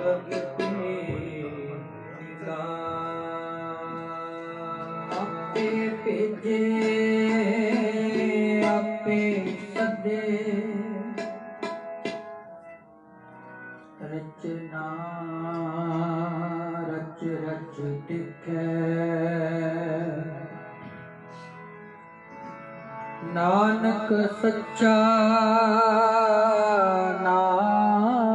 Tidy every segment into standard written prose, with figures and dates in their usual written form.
भगते आपे भेजे आपे सदे रचना रच रच दिखे नानक सच्चा नानक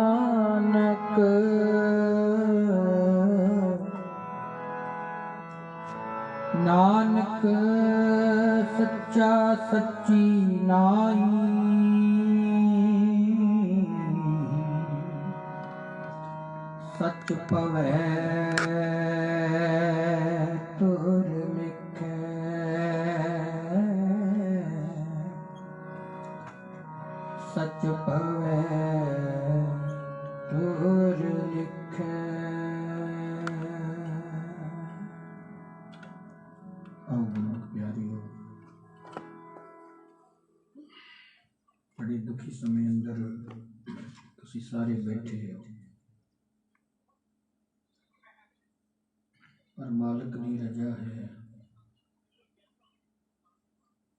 नानक सच्चा सच्ची नाई सच पवै तुर लिखै सच पवै तुर लिखै। बड़े दुखी समय अंदर तुसी सारे बैठे हो पर मालिक की रजा है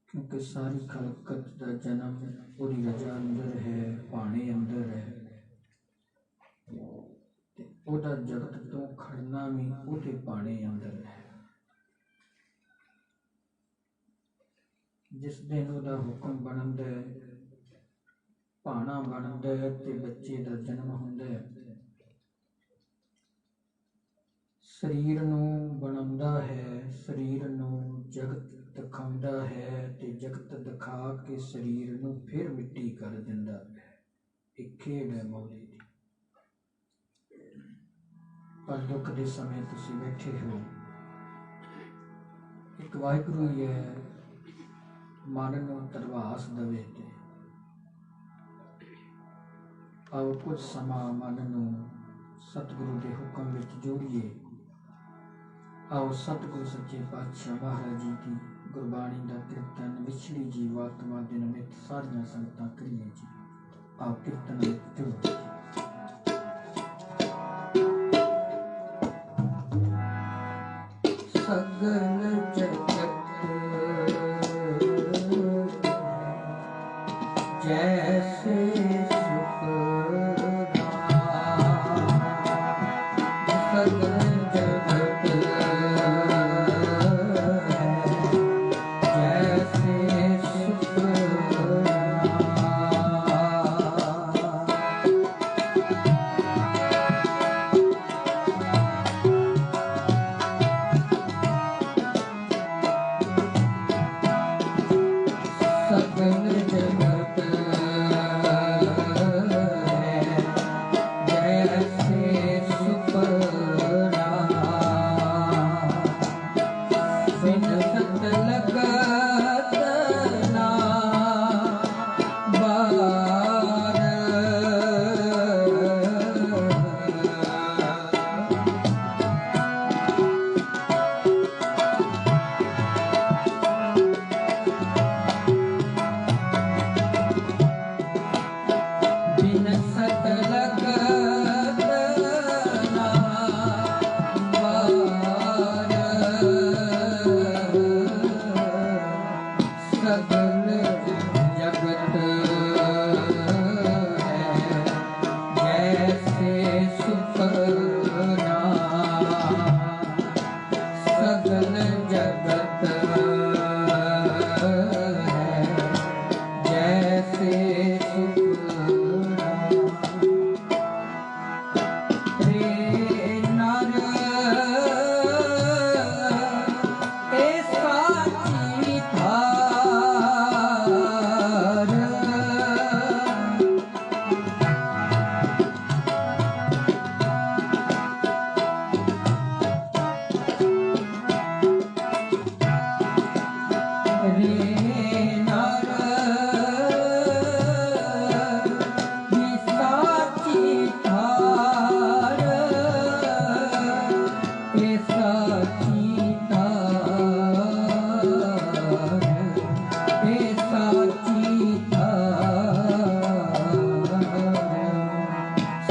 क्योंकि सारी खलकत का जन्म पूरी रजा अंदर है पाने अंदर है ओदा जगत तो खड़ना भी ओदे पाने अंदर है। जिस दिन ओदा हुक्म बनता है पाना बनता है ते बच्चे का जन्म होंदा है शरीर नूं बनाउंदा है शरीर नूं जगत दिखाउंदा है ते जगत दिखा के शरीर नूं फिर मिट्टी कर दिंदा है। एक खेड है मौले दी। पर दुख दे समय तुसीं बैठे हो एक वाहिगुरू ही है मन नूं तरवास दवे ते आओ कुछ समा मन नूं सतगुरु के हुक्म विच जोड़िए। आओ सतगुरु सच्चे पातशाह महाराज जी की गुरबाणी का कीर्तन विछड़ी जीवात्मा दिन नित सारियां संगतां करिए जी। आओ कीर्तन विच जुड़ो। सगल जगत जैसे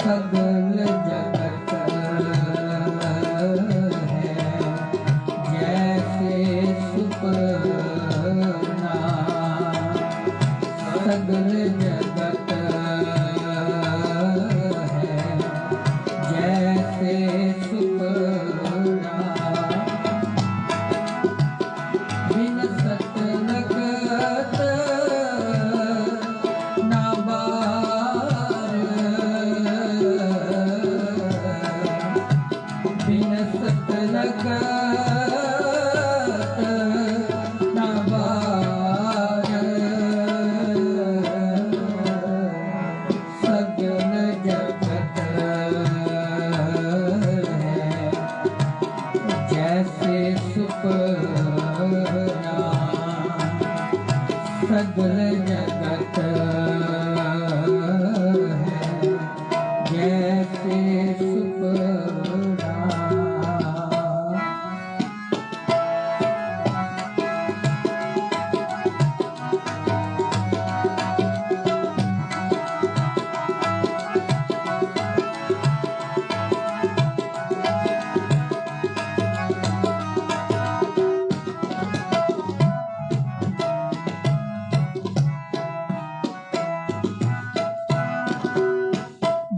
सगल जगत जैसे सुपना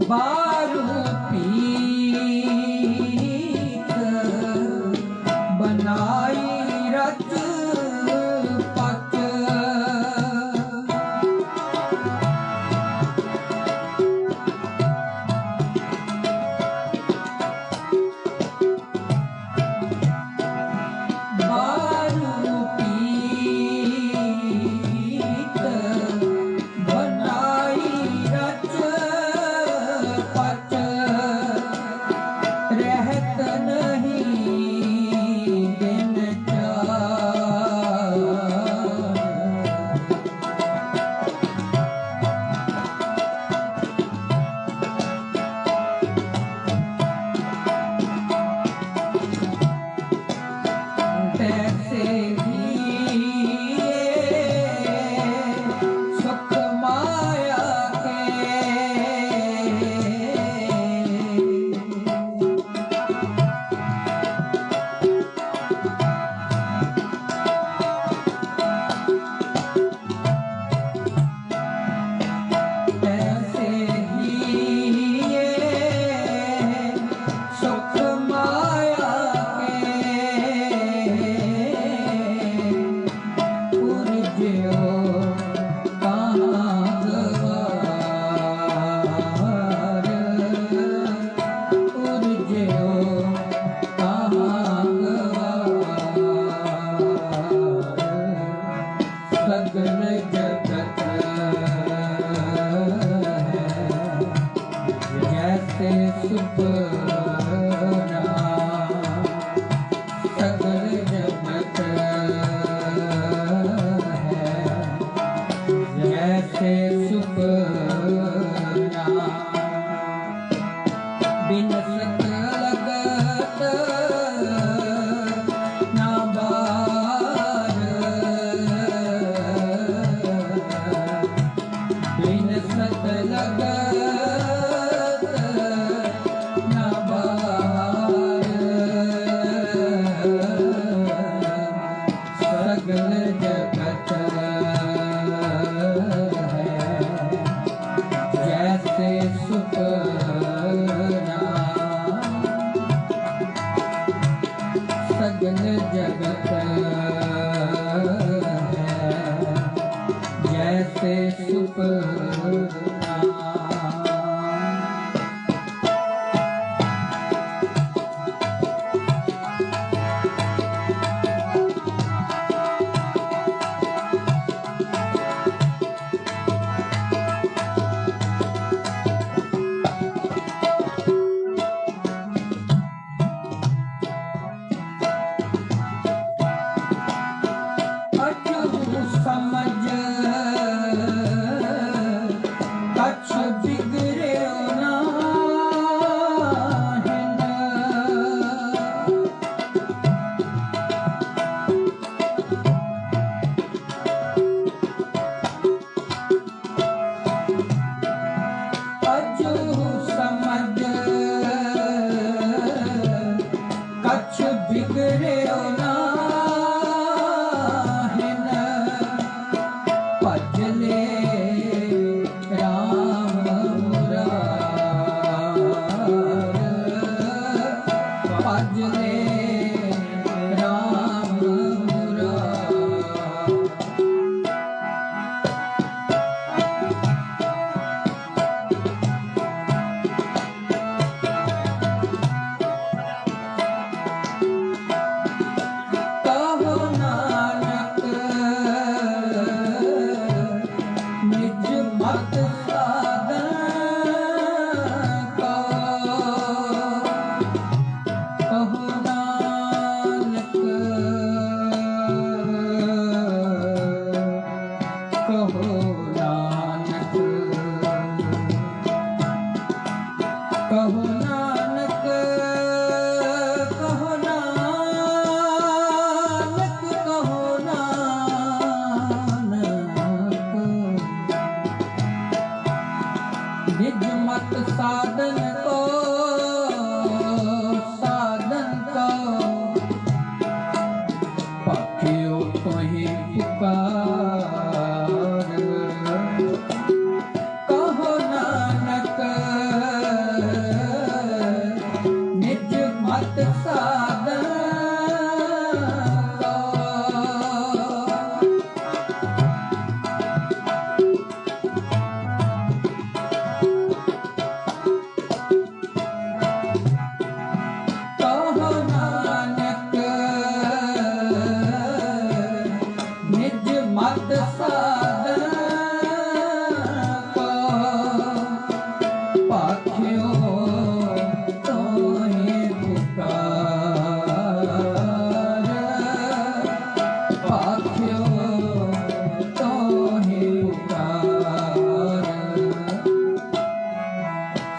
बारू पीत बनाई रच पच बारू पीत बनाई रच रहत नहीं दिन तैसे ही सुख माया के सुख माया के उर्ज्यो कहाँ गवार उर्ज्यो कहाँ गवार सगल जगत जैसे सुपना सगल जगत है जैसे सुपना बिन सत लगत ना बार बिन सत लगत ना बार सगल जगत है जैसे सुपना सगल जगत है जैसे सुपना नानक कहो नानक कहो नानक निज मत साधन को साधन को पाखियो कहीं पुकार कहो नानक निज मत साधन कहो नानक निज मत साधन पाखियो तोहि पुकार पाखियो तोहि पुकार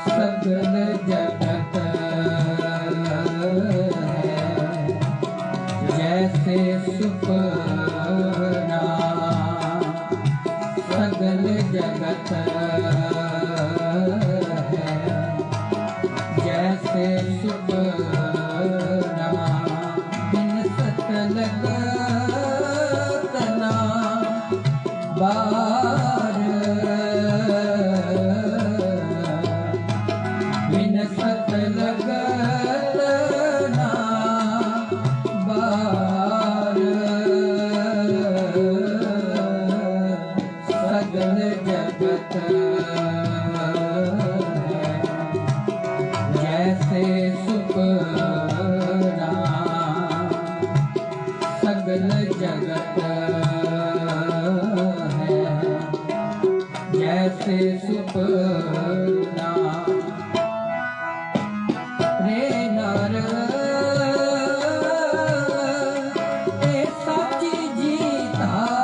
सगल जगत जैसे सुपना सगल जगत जैसे सुपना बिन सत लगत ना बार बिन सत लगत ना बार सगल जगत जैसे सुपना सगल जगत है जैसे सुपना रे नर ए साची जीतार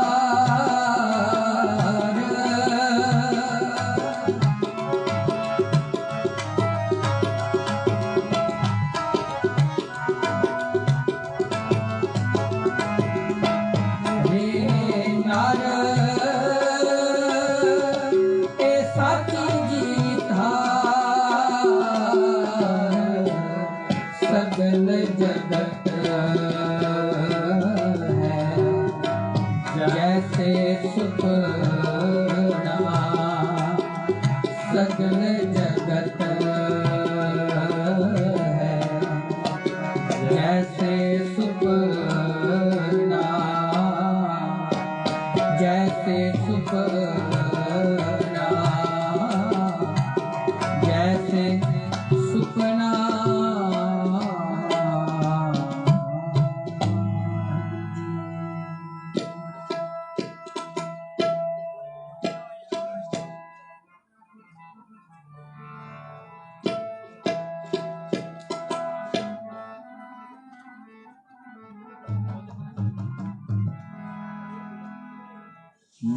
रे नर ए साची जीतार सगल जगत है जैसे सुपना सगल जगत है जैसे सुपना जैसे सुपना जैसे सुपना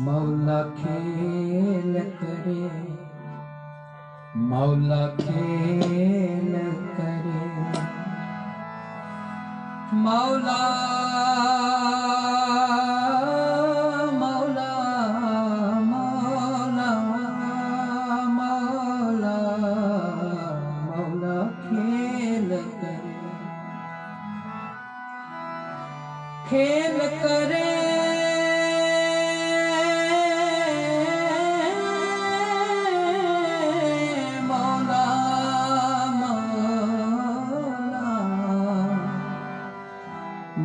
मौला खेल करे मौला खेल करे मौला मौला मौला मौला मौला खेल करे मौला मौला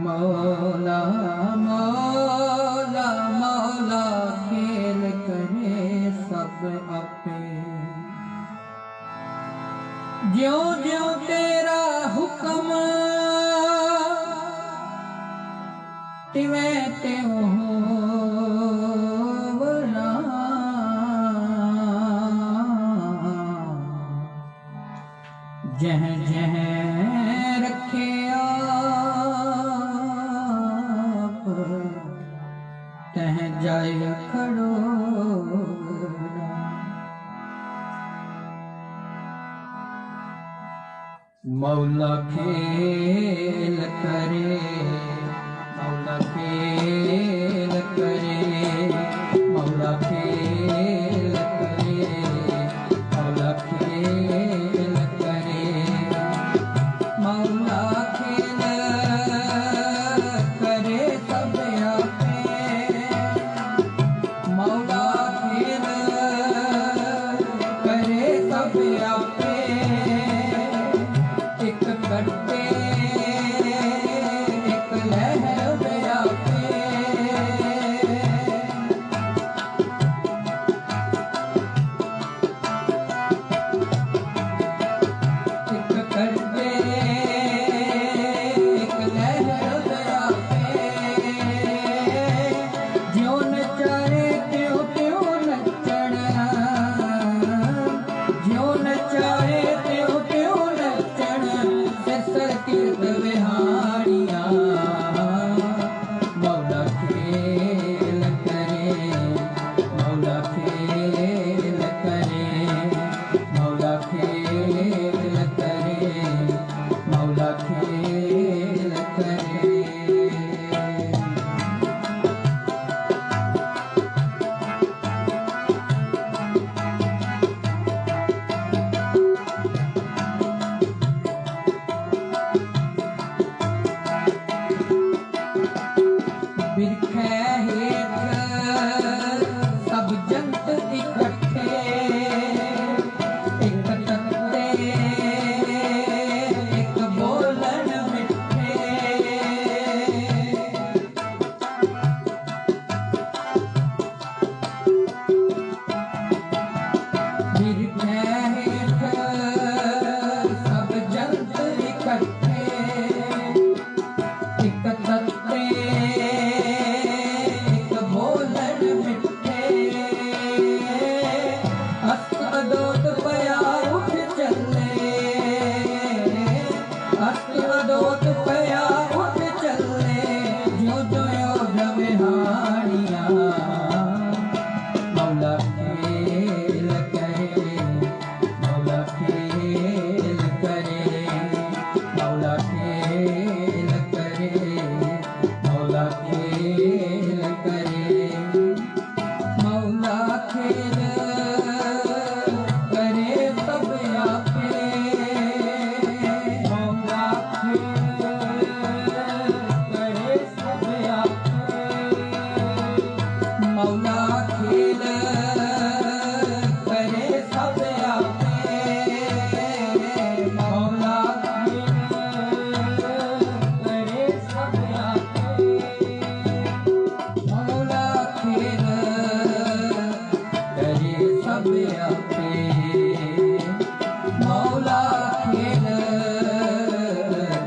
मौला मौला मौला खेल करे सब अपे ज्यों ज्यों तेरा हुक्म तिवें त्यों होवना जह जह रखे आप तह जाए खड़ो मौला खेल करे, मौला खेल करे, मौला खेल करे, मौला खेल करे, मौला खेल करे सब आपे, मौला खेल करे सब आपे, एक कट्टे एक लहर व्यापे, एक कट्टे एक लहर व्यापे, ज्यों नचाए त्यों त्यों नचण, ज्यों नचाए त्यों त्यों नचण, सिर कीर्त विहारिया, मौला खेल करे, मौला खेल करे, मौला खेल करे, मौला खेल करे। बिरखे हेठ सब जंत इकट्ठे, एक तत्ते एक बोलन मिठे, बिरखे हेठ सब जंत इकट्ठे, एक तत्ते एक बोलन मिठे, अस्त अदोत पया उठ चले, अस्त अदोत पया उठ चले, ज्यों ज्यों विहारिया, मौला खेल करे, मौला खेल करे, मौला खेल करे, मौला खेल करे, मौला खेल करे सब आपे, मौला खेल करे सब आपे, मौला खेल करे सब आपे, मौला करे सब आपे, मौला खेल करे सब आपे, मौला खेल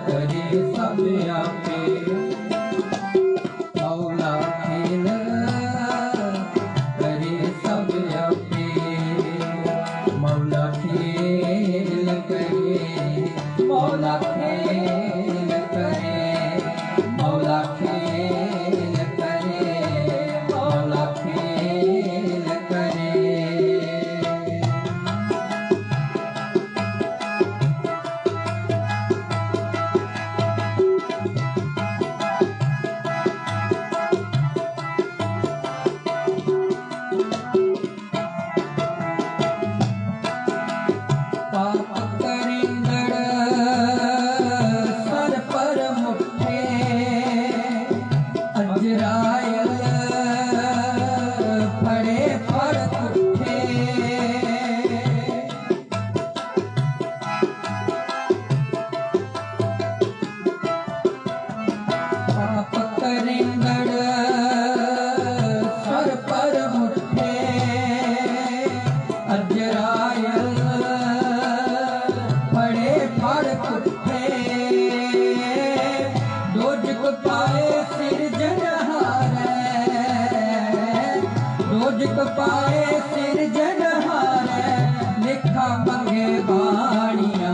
करे सब आपे, मौला खेल करे सब आपे, मौला खेल करे, मौला खेल करे, मौला खेल करे, मौला खेल करे। पाप करेंगड़ सर पर मुठे, अजरायल फड़े फड़ उठे, पाप करेंगड़ सर पर मुठे, अजरायल फड़े फड़ उठे, दोजक पाए सिरजनहारे, दोजक पाए सिरजनहारे, लिखा मंगे बाणिया,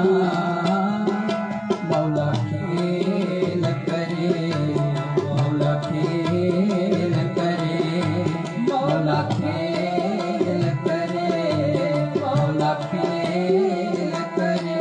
मौला खेल करे, मौला खेल करे, मौला खेल करे, मौला खेल करे।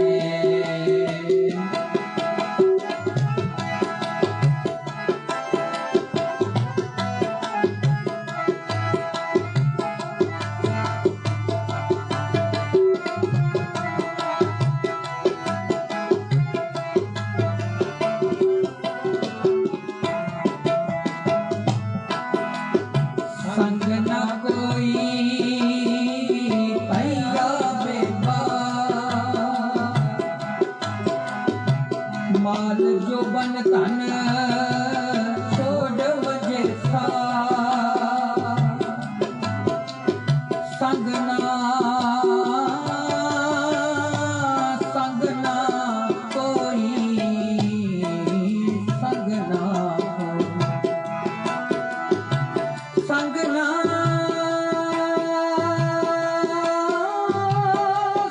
ना कोई संग ना संग ना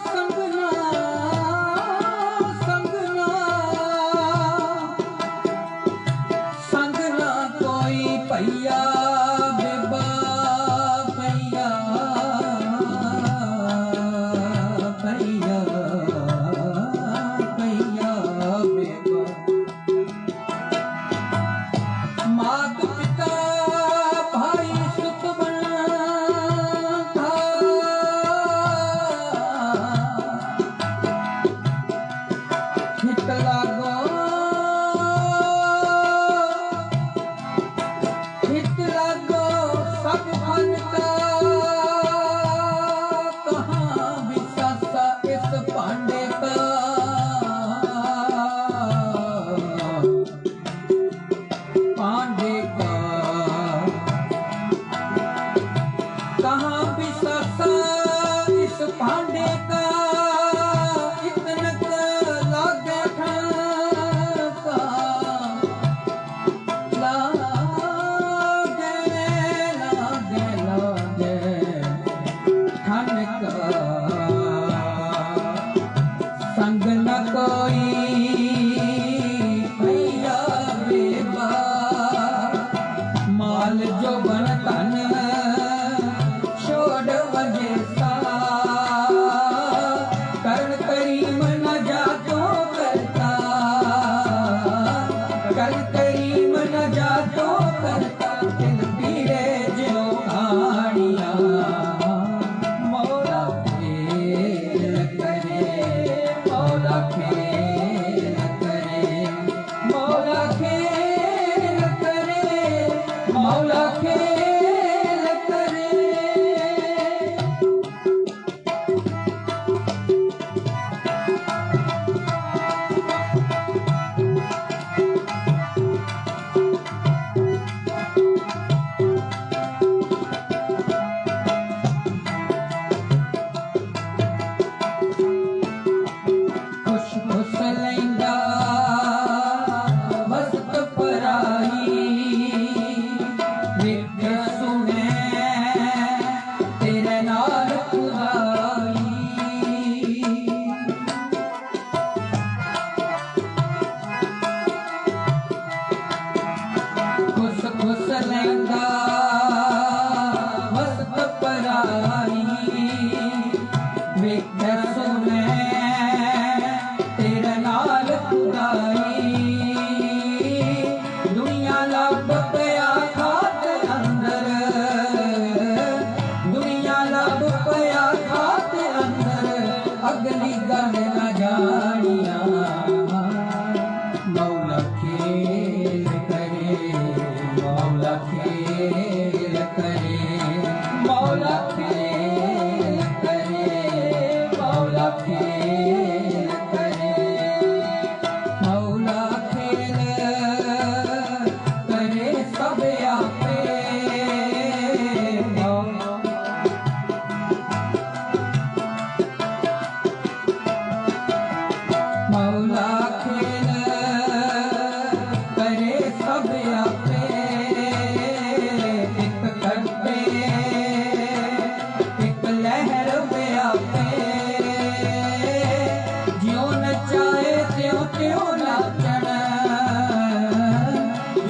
संग ना संग ना संग ना कोई भैया बेबा भैया भैया भैया बेबा मात पिता भाई सुख था हित लागो सब फन का कहाँ विसासा इस पांडे का पांडे का कहाँ विसासा इस पांडे का इतना का लागे था संग न कोई भैया बेबा माल जो बन तन छोड़ वजे सा कर्ण करीम न जातो करता कर्ण करीम न जातो करता दिल पीड़े जो कहानियां मौला खेल करे मौला खेल करे मौला खेल करे मौला खेल करे खुश खुश लैंदा वस्त पराई विख सुने तेरे नाल खुदाई खुश खुश लैंदा वस्त पराई विख सुने तेरे नाल खुदाई दुनिया लब पया खाते अंदर दुनिया लब पया खाते अंदर अगली गल न जानिया मौला खेल करे मौला खेल करे मौला खेल करे मौला खेल करे मौला खेल करे सब आपे मौला खेल करे सब आपे एक कट्टे एक लहर पे आपे ज्यों नचाए त्यों त्यों नाचण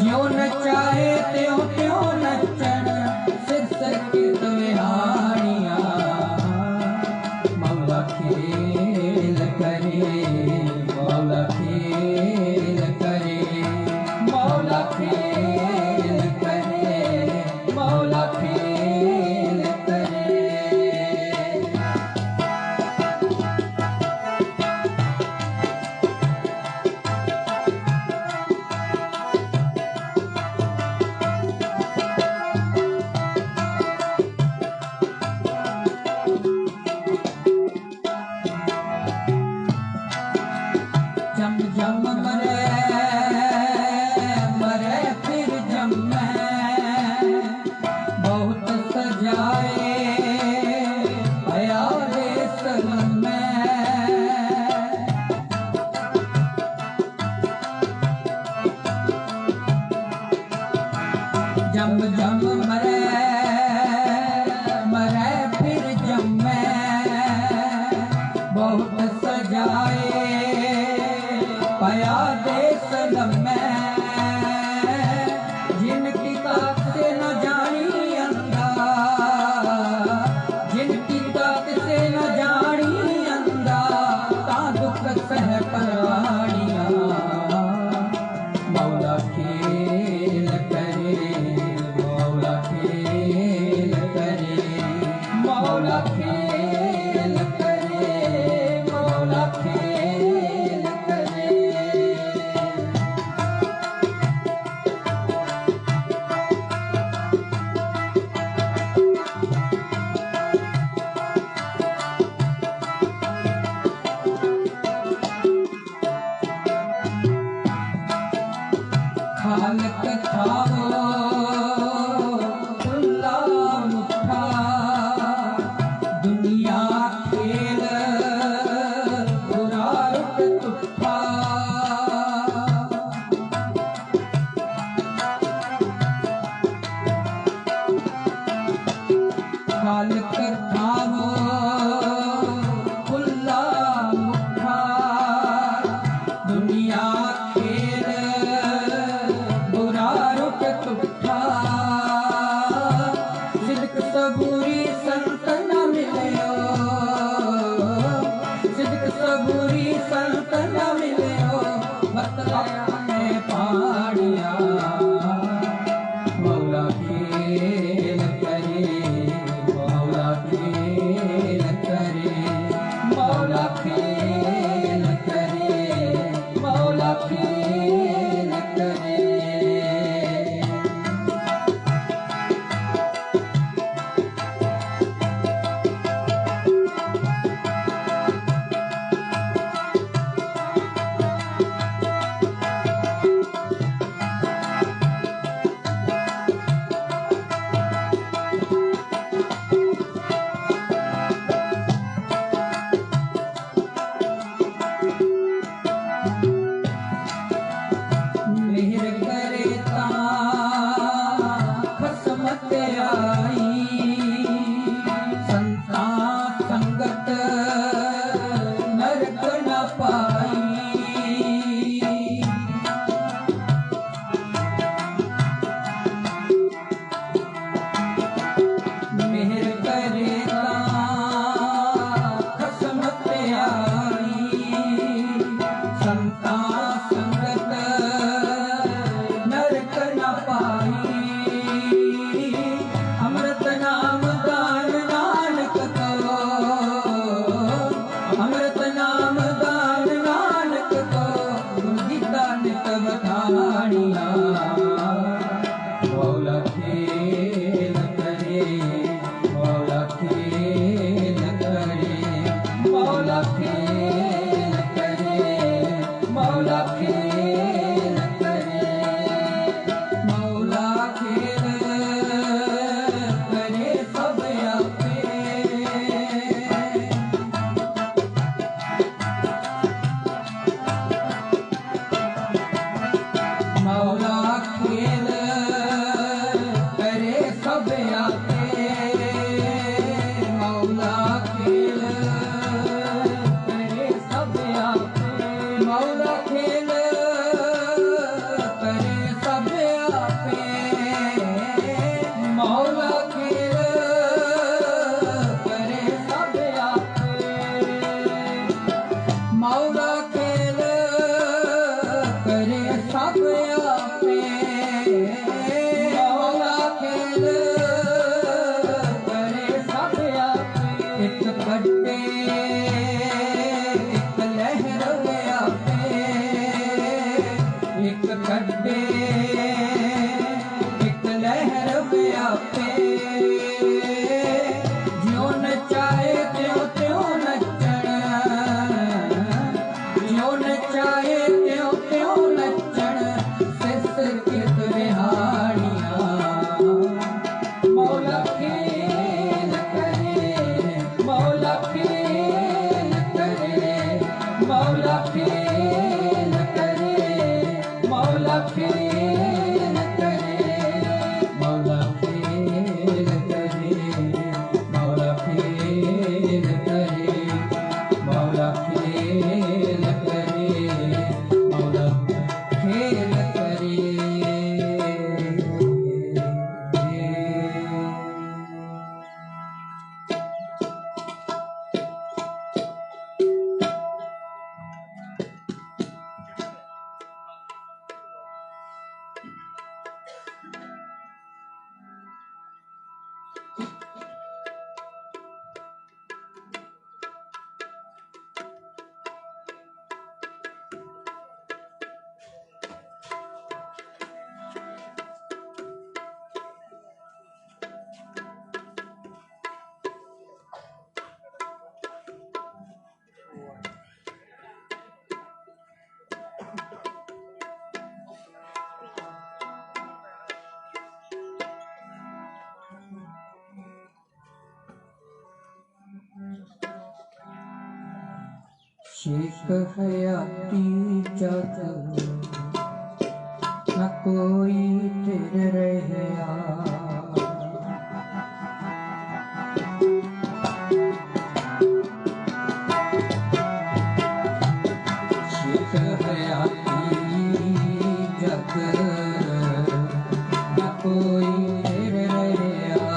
ज्यों नचाए त्यों त्यों नचण सिर सिर कीर्त विहानिया मौला खेल करे मौला खेल करे मौला खेल करे मौला खेल करे जम जम मरे मरे फिर जमे बहुत सजाए पया देश लम्मे जिनकी ताक से न जानी अंधा जिनकी ताक से न जानी अंधा ता दुख सह परवानिया मौला खेल करे मौला खेल करे मौला खेल करे मौला खेल करे। खालक खाओ खुला मुठा दुनिया खेल बुरा रुट तुठा खालक खाओ खुला मुठा दुनिया खेल तुठा सिद्क सबूरी संत न मिलियो सिद्क सबूरी संत न मिलियो बतलाया में पानिया मौला खेल करे मौला खेल करे मौला खेल करे मौला खेल करे। मेहर करे ता खसमत आई संता संगत नरक न पाई मेहर करे ता खसमत आई संता संगत नरक न पाई अमृत नाम दान नानक को अमृत नाम दान नानक को गीता नित बखानिया मौला खेल करे मौला खेल करे मौला खेल करे मौला खेल करे मौला खेल करे सब आपे मौला खेल करे सब आपे मौला खेल करे सब आपे मौला खेल करे सब आपे मौला खेल करे सब आपे मौला खेल करे सब आपे मौला खेल करे सब आपे एक कट्टे एक लहर आपे एक कट्टे एक लहर आपे ज्यों न चाहे त्यों त्यों नचण ज्यों न चाहे त्यों त्यों नचण सिस कित विहानिया मौला खेल करे मौला खेल करे मौला खेल करे मौला खेल करे मौला शेख हयाती जग न कोई तेरे रहया। शेख हयाती जग न कोई तेरे रहया।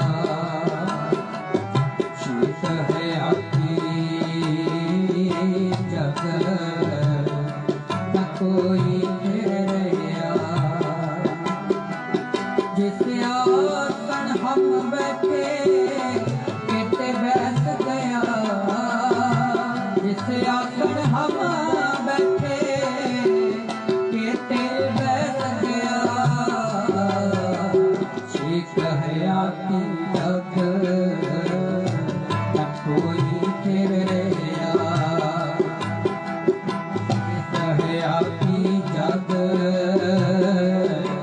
शेख हयाती जग न कोई तेरे रहया। जिस आसन हम बैठे केते बैठ गया। जिस आसन हम बैठे केते बैठ गया। शेख हयाती जग न कोई तेरे रहया। शेख हयाती जग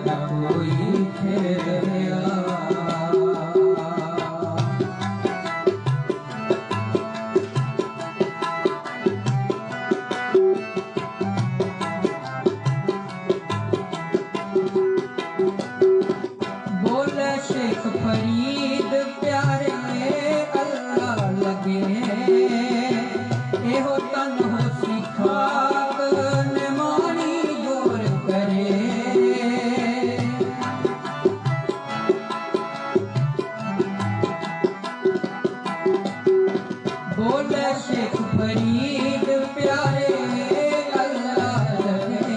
न कोई तेरे रहया। बोले शेख फरीद प्यारे अल्लाह लगे। एहो तन हो सिखाक निमानी गोर करे। बोले शेख फरीद प्यारे अल्लाह लगे।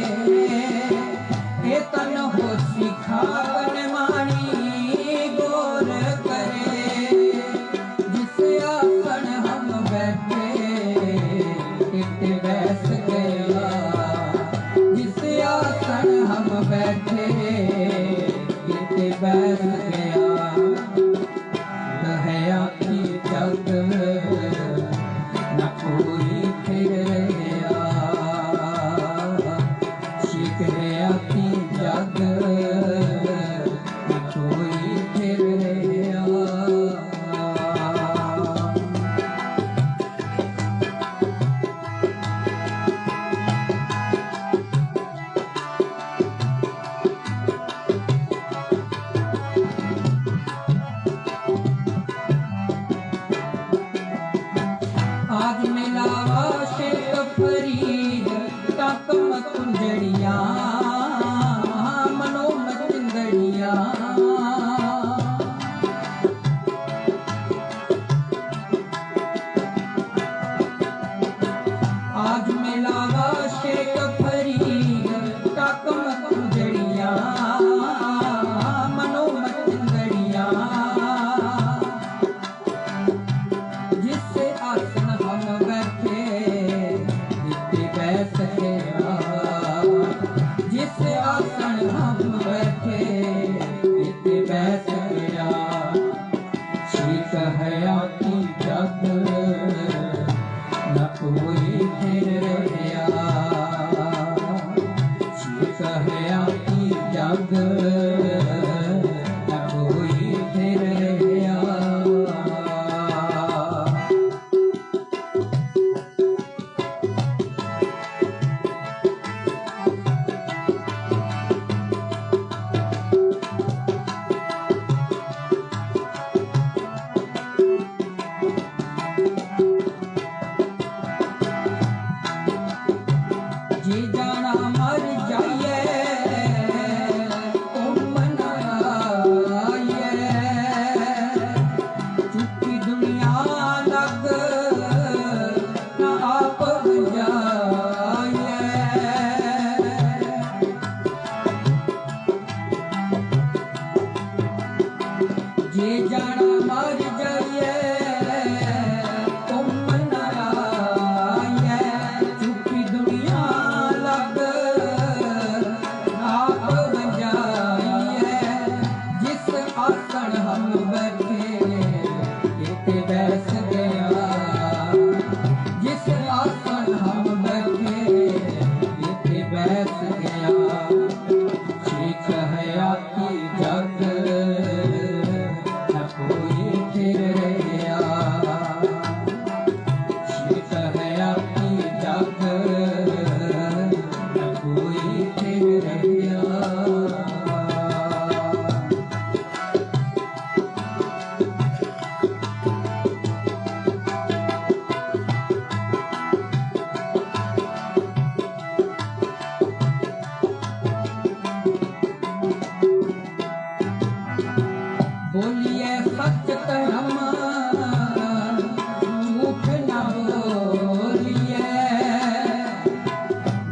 ए तन हो सिखाक निमानी गोर करे। जिस आसन हम बैठे केते बैठ गया। जिस आसन हम बैठे केते बैठ गया। हयाती जग न कोई तेरे रहया। शेख हयाती जग न कोई तेरे रहया। आज मिलावा शेख फरीद ताकम कुंजड़िया मनो मचिंदड़िया। आज मिलावा शेख फरीद ताकम कुंजड़िया मनो मचिंदड़िया। जिस आसन हम बैठे केते बैठ गया। जिस आसन हम बैठे केते बैठ गया। शेख हयाती जग न कोई तेरे रहया। शेख हयाती जग न कोई तेरे रहया। जी जाना मर जाइए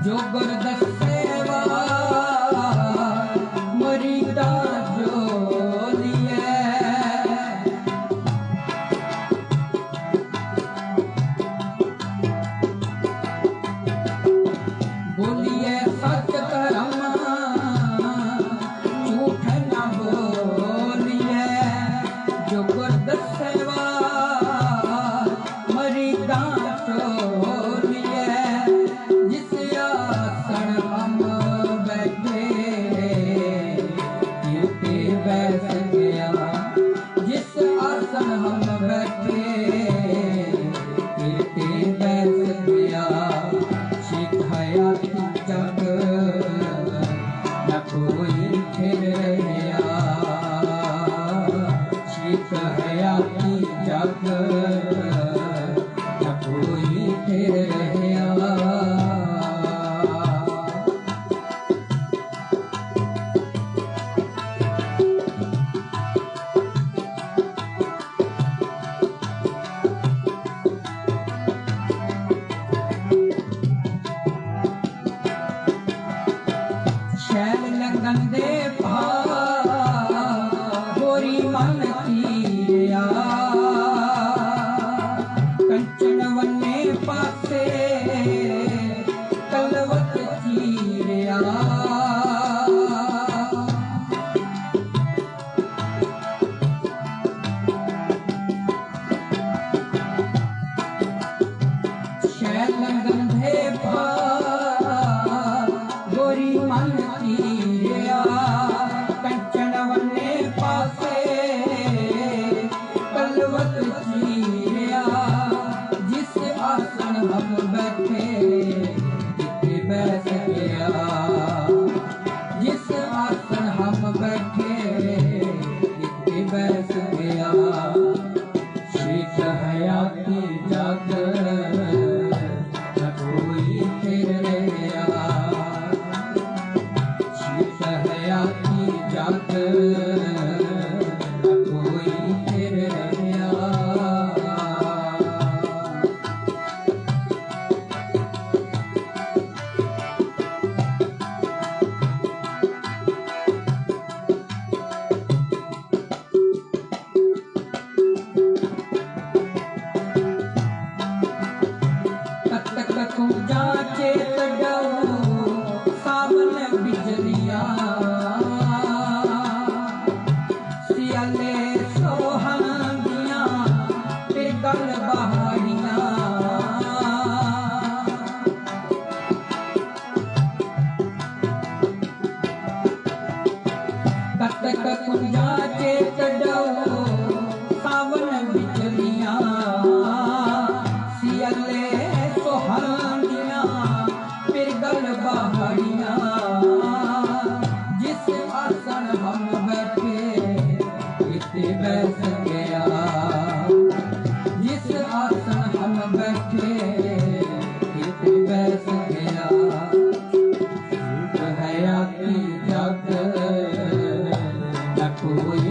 जो गुर दसेवा मरीदा जो लिए बोलिए सच धर्म झूठ न बोलिए जो गुर दसेवा मरीदा चोलिए जिस आसन हम बैठे कीर्ति बैठ गया जिस आसन हम बैठे कीर्ति बैठ गया सिखाया जग न कोई फिर रहा सिखाया जग न कोई फिर रहा शैल लगन दे पा गोरी मन तीरिया कंचन वन्ने पासे कलवत चीरिया शैल लगन दे पा गोरी मन तीरिया कंचन वन्ने पासे कलवत चीरिया जिस आसन हम बैठे इतने बैठ गया जिस आसन हम बैठे इतने बैठ गया शीत हयाती जग न कोई फिर रहा हयाती जात न कोई फिर रहा तक तक तू जाचे कड़ाऊ सावन बिजलिया सियाले सोहानिया ते गल बहारिया तक तक तू जाचे कड़ाऊ सावन बिजलिया सियाले सोहानिया फिर गल बहारिया जिस आसन हम बैठे इतने बैठ गया जिस आसन हम बैठे इतने बैठ गया हयाती जग न कोई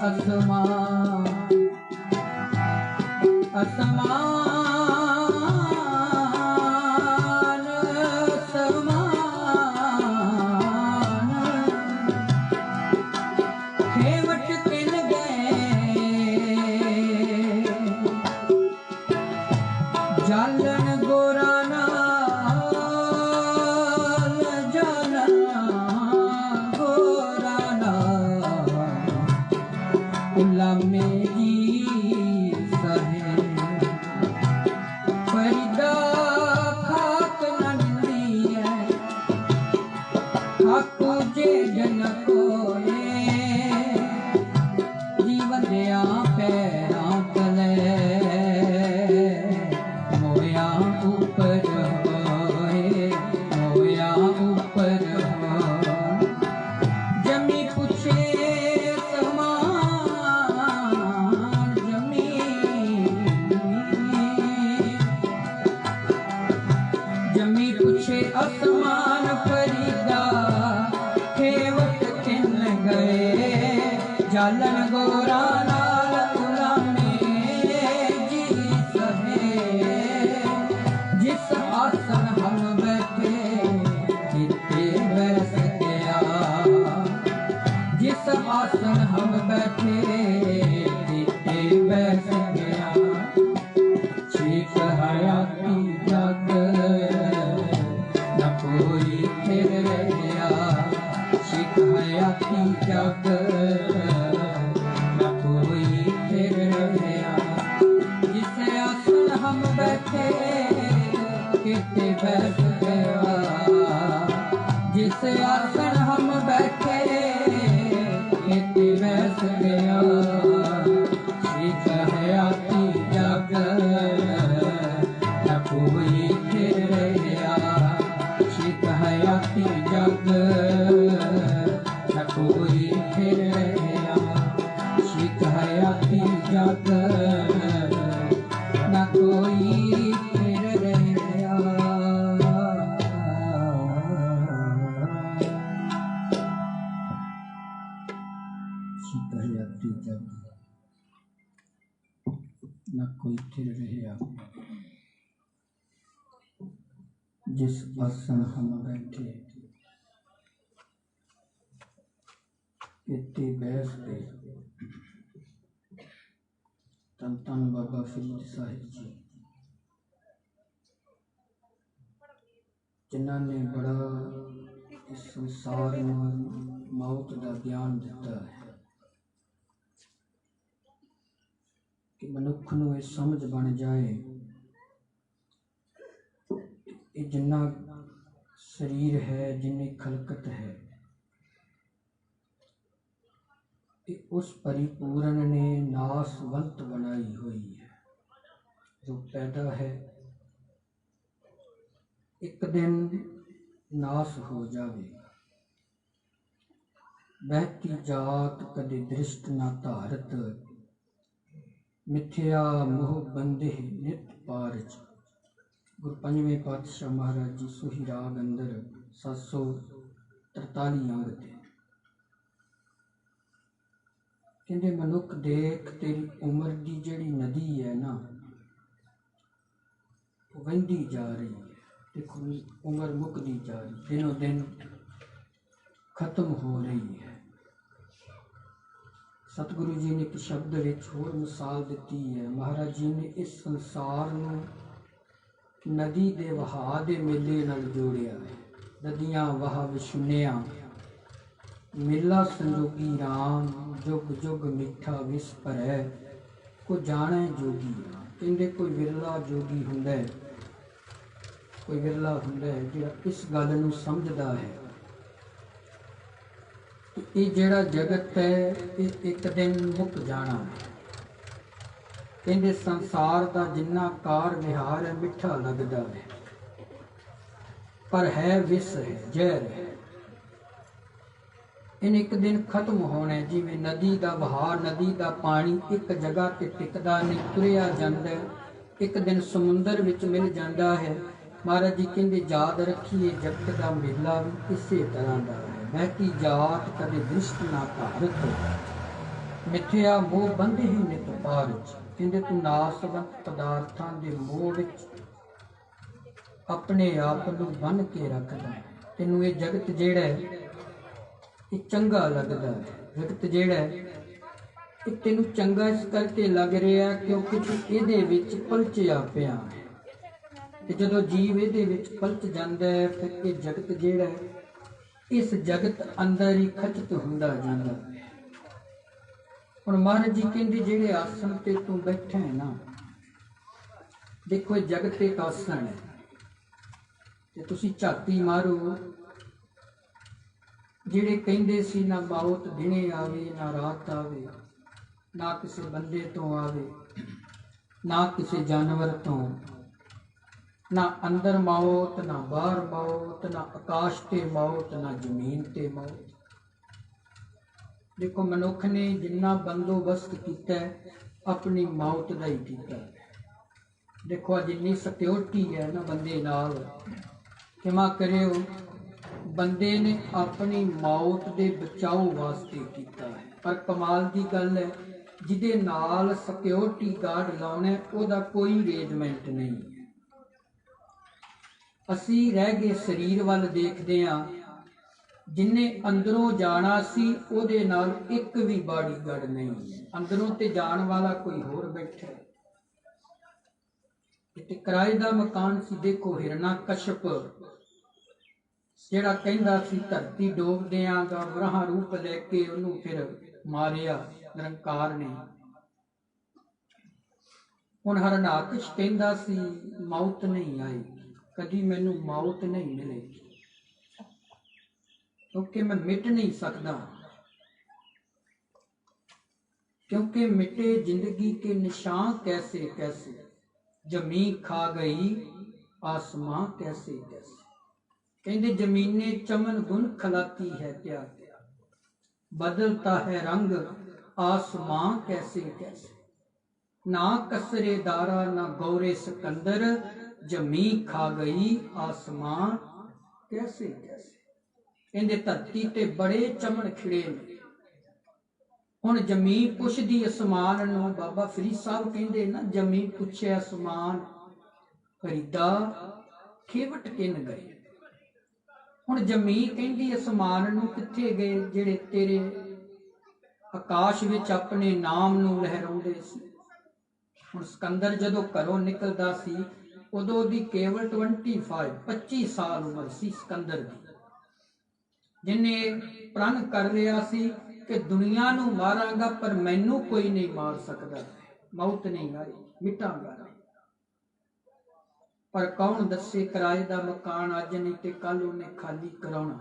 असमान असमान समान खेवट किन गए जालन गोरा नाल जालन गोरा नाल उला मेरी सहे फरीदा खाक न मिलदी है खाकू जे जन कोए जीवन दिया पैरां तले मोया ऊपर होए मोया ऊपर जमी पूछे समान जमी पूछे आसमान फरीदा खेवट किन गए जालन गोरा नाल उलामे जी सहे जिस आसन हम बैठे किते बैस गया जिस आसन हम बैठे किते बैस गया ठीक हयाती जग न कोई फिर रहा ठीक हयाती जग न कोई फिर रहा जिस आसन हम बैठे किते बैठ गया जिस आसन हम बैठे किते बैठ गया ठीक हयाती जग न कोई फिर रहा ठीक हयाती जग न कोई फिर रहा ठीक हयाती जग न कोई फिर रहा ठीक हयाती जग न कोई फिर रहा जिस आसन हम बैठे किते बैस गए तन तन बाबा फरीद साहिब जी जिन्हों ने बड़ा इस संसार में मौत का ज्ञान दिता है कि मनुख नूं ये समझ बन जाए ये जिन्ना शरीर है जिन्नी खलकत है ये उस परिपूर्ण ने नासवंत बनाई हुई है जो पैदा है एक दिन नाश हो जावे बहती जात कदे दृष्ट ना धारत मिथ्या मोह बंदे नित पारच गुरु पंजवें पातशाह महाराज जी सोही राग अंदर 743 अंग थे कहते मनुख देख तेरी उम्र की जिहड़ी नदी है ना वहदी जा रही है देखो उम्र मुकदी जा रही दिनों दिन खत्म हो रही है सतगुरु जी ने एक शब्द विच होर मिसाल दी है महाराज जी ने इस संसार नूं नदी दे वहा दे मेले नाल जोड़िया है नदियां वहा विछुनिया मेला संजोगी राम जुग जुग मिठा विस भरै को जाने जोगी कहते कोई विरला जोगी हुंदा है कोई विरला हुंदा है जिहड़ा इस गल नूं समझदा है कि ये जिहड़ा जगत है ये एक दिन मुक जाना है कहते संसार का जिन्ना कार विहार है मिठा लगता है पर है विष है जहर है इन एक दिन खत्म होना है जिवें नदी का बहार नदी का पानी एक जगह ते टिकदा नहीं तुरिया जांदा एक दिन समुंदर विच मिल जाता है महाराज जी कहते याद रखिए जगत का मेला भी इसे तरह का है बहती जात कदे दृष्ट ना धारत ਮਿਥਿਆ ਮੋਹ ਬੰਦੇ ਹੀ ਨਿਤ ਪਾਰ ਚ। ਕਹਿੰਦੇ ਤੂੰ ਨਾਸਵੰਤ ਪਦਾਰਥਾਂ ਦੇ ਮੋਹ ਵਿੱਚ ਆਪਣੇ ਆਪ ਨੂੰ ਬੰਨ੍ਹ ਕੇ ਰੱਖਦਾ ਹੈ। ਤੈਨੂੰ ਇਹ ਜਗਤ ਜਿਹੜਾ ਹੈ ਇਹ ਚੰਗਾ ਲੱਗਦਾ ਹੈ। ਜਗਤ ਜਿਹੜਾ ਹੈ ਇਹ ਤੈਨੂੰ ਚੰਗਾ ਇਸ ਕਰਕੇ ਲੱਗ ਰਿਹਾ ਕਿਉਂਕਿ ਤੂੰ ਇਹਦੇ ਵਿੱਚ ਪਲਚਿਆ ਪਿਆ ਹੈ। ਤੇ ਜਦੋਂ ਜੀਵ ਇਹਦੇ ਵਿੱਚ ਪਲਚ ਜਾਂਦਾ ਹੈ ਫਿਰ ਇਹ ਜਗਤ ਜਿਹੜਾ ਹੈ ਇਸ ਜਗਤ ਅੰਦਰ ਹੀ ਖਚਿਤ ਹੁੰਦਾ ਜਾਂਦਾ ਹੈ। ਹੁਣ ਮਹਾਰਾਜ ਜੀ ਕਹਿੰਦੇ ਜਿਹੜੇ ਆਸਣ ਤੇ ਤੂੰ ਬੈਠਾ ਹੈ ਨਾ, ਦੇਖੋ ਇਹ ਜਗਤ ਇੱਕ ਆਸਣ ਹੈ ਤੇ ਤੁਸੀਂ ਝਾਤੀ ਮਾਰੋ। ਜਿਹੜੇ ਕਹਿੰਦੇ ਸੀ ਨਾ ਮੌਤ ਦਿਨੇ ਆਵੇ ਨਾ ਰਾਤ ਆਵੇ, ਨਾ ਕਿਸੇ ਬੰਦੇ ਤੋਂ ਆਵੇ ਨਾ ਕਿਸੇ ਜਾਨਵਰ ਤੋਂ, ਨਾ ਅੰਦਰ ਮੌਤ ਨਾ ਬਾਹਰ ਮੌਤ, ਨਾ ਆਕਾਸ਼ ਤੇ ਮੌਤ ਨਾ ਜ਼ਮੀਨ ਤੇ ਮੌਤ। ਦੇਖੋ ਮਨੁੱਖ ਨੇ ਜਿੰਨਾ ਬੰਦੋਬਸਤ ਕੀਤਾ ਹੈ ਆਪਣੀ ਮੌਤ ਦਾ ਹੀ ਕੀਤਾ। ਦੇਖੋ ਅੱਜ ਇੰਨੀ ਸਿਕਿਉਰਿਟੀ ਹੈ ਨਾ ਬੰਦੇ ਨਾਲ, क्षमा करियो, बंदे ने अपनी मौत के बचाव वास्ते किया है। पर कमाल की गल है जिदे नाल सिक्योरिटी गार्ड लाने ओदा कोई अरेंजमेंट नहीं है। असी रह गए शरीर वाल देखते हाँ, जिन्हें अंदरों जाना सी ओदे नाल एक भी बॉडी गार्ड नहीं है। अंदरों ते जान वाला कोई होर बैठा है। किराए का मकान सी। देखो हिरणाकश्यप ਜਿਹੜਾ ਕਹਿੰਦਾ ਸੀ ਧਰਤੀ ਡੋਬ ਦਿਆਂਗਾ, ਬ੍ਰਹਾ ਰੂਪ ਲੈ ਕੇ ਉਹਨੂੰ ਫਿਰ ਮਾਰਿਆ ਨਿਰੰਕਾਰ ਨੇ। ਹੁਣ ਹਰਨਾਕਸ਼ ਕਹਿੰਦਾ ਸੀ ਮੌਤ ਨਹੀਂ ਆਏਗੀ, ਕਦੀ ਮੈਨੂੰ ਮੌਤ ਨਹੀਂ ਮਿਲੇਗੀ क्योंकि मैं मिट नहीं सकता, क्योंकि मिटे जिंदगी के निशान कैसे कैसे, जमी खा गई आसमां कैसे कैसे। कहते जमीने चमन गुन खलाती है क्या क्या, बदलता है रंग आसमां कैसे कैसे। ना कसरे दारा ना गौरे सिकंदर, जमी खा गई आसमां कैसे कैसे। कहते धरती ते बड़े चमन खिड़े ने। हुण जमी पुछदी आसमान नूं, बाबा फरीद साहब कहंदे ना जमी पुछे आसमान फरीदा खेवट किन गए। हुण जमी कहंदी आसमान नूं कित्थे गए जिहड़े तेरे आकाश विच अपने नाम नूं लहराउंदे सी। हुण सिकंदर जदों घरों निकलदा सी उदों दी केवल 25 साल उम्र सी सिकंदर दी, जिन्हें प्रण कर लिया सी कि दुनिया नूं मारांगा पर मैनू कोई नहीं मार सकता, मौत नहीं आई, मिटांगा नहीं। पर कौन दसे किराए दा मकान अज नहीं ते कल उन्हें खाली कराउणा,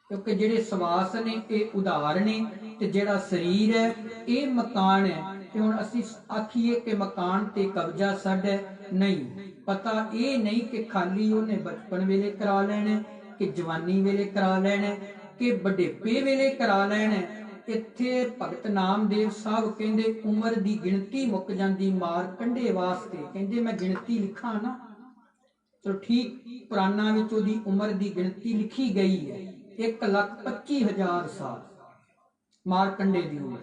क्योंकि जिहड़े सवास ने ये उधार ने ते जिहड़ा शरीर है ये मकान है। ते हुण असीं आखीए कि मकान ते कब्जा साडा नहीं, पता ये नहीं कि खाली उन्हें बचपन वेले करा लेना, कि जवानी वेले करा लेना, कि बुढ़ेपे वेले करा लेना। इत्थे भगत नामदेव साहब कहंदे उम्र दी गिणती मुक जांदी मार कंढे वास्ते। कहंदे मैं गिणती लिखा ना, चलो ठीक पुराना विच ओदी उम्र दी गिणती लिखी गई है 1,25,000 साल मारकंडे दी उम्र।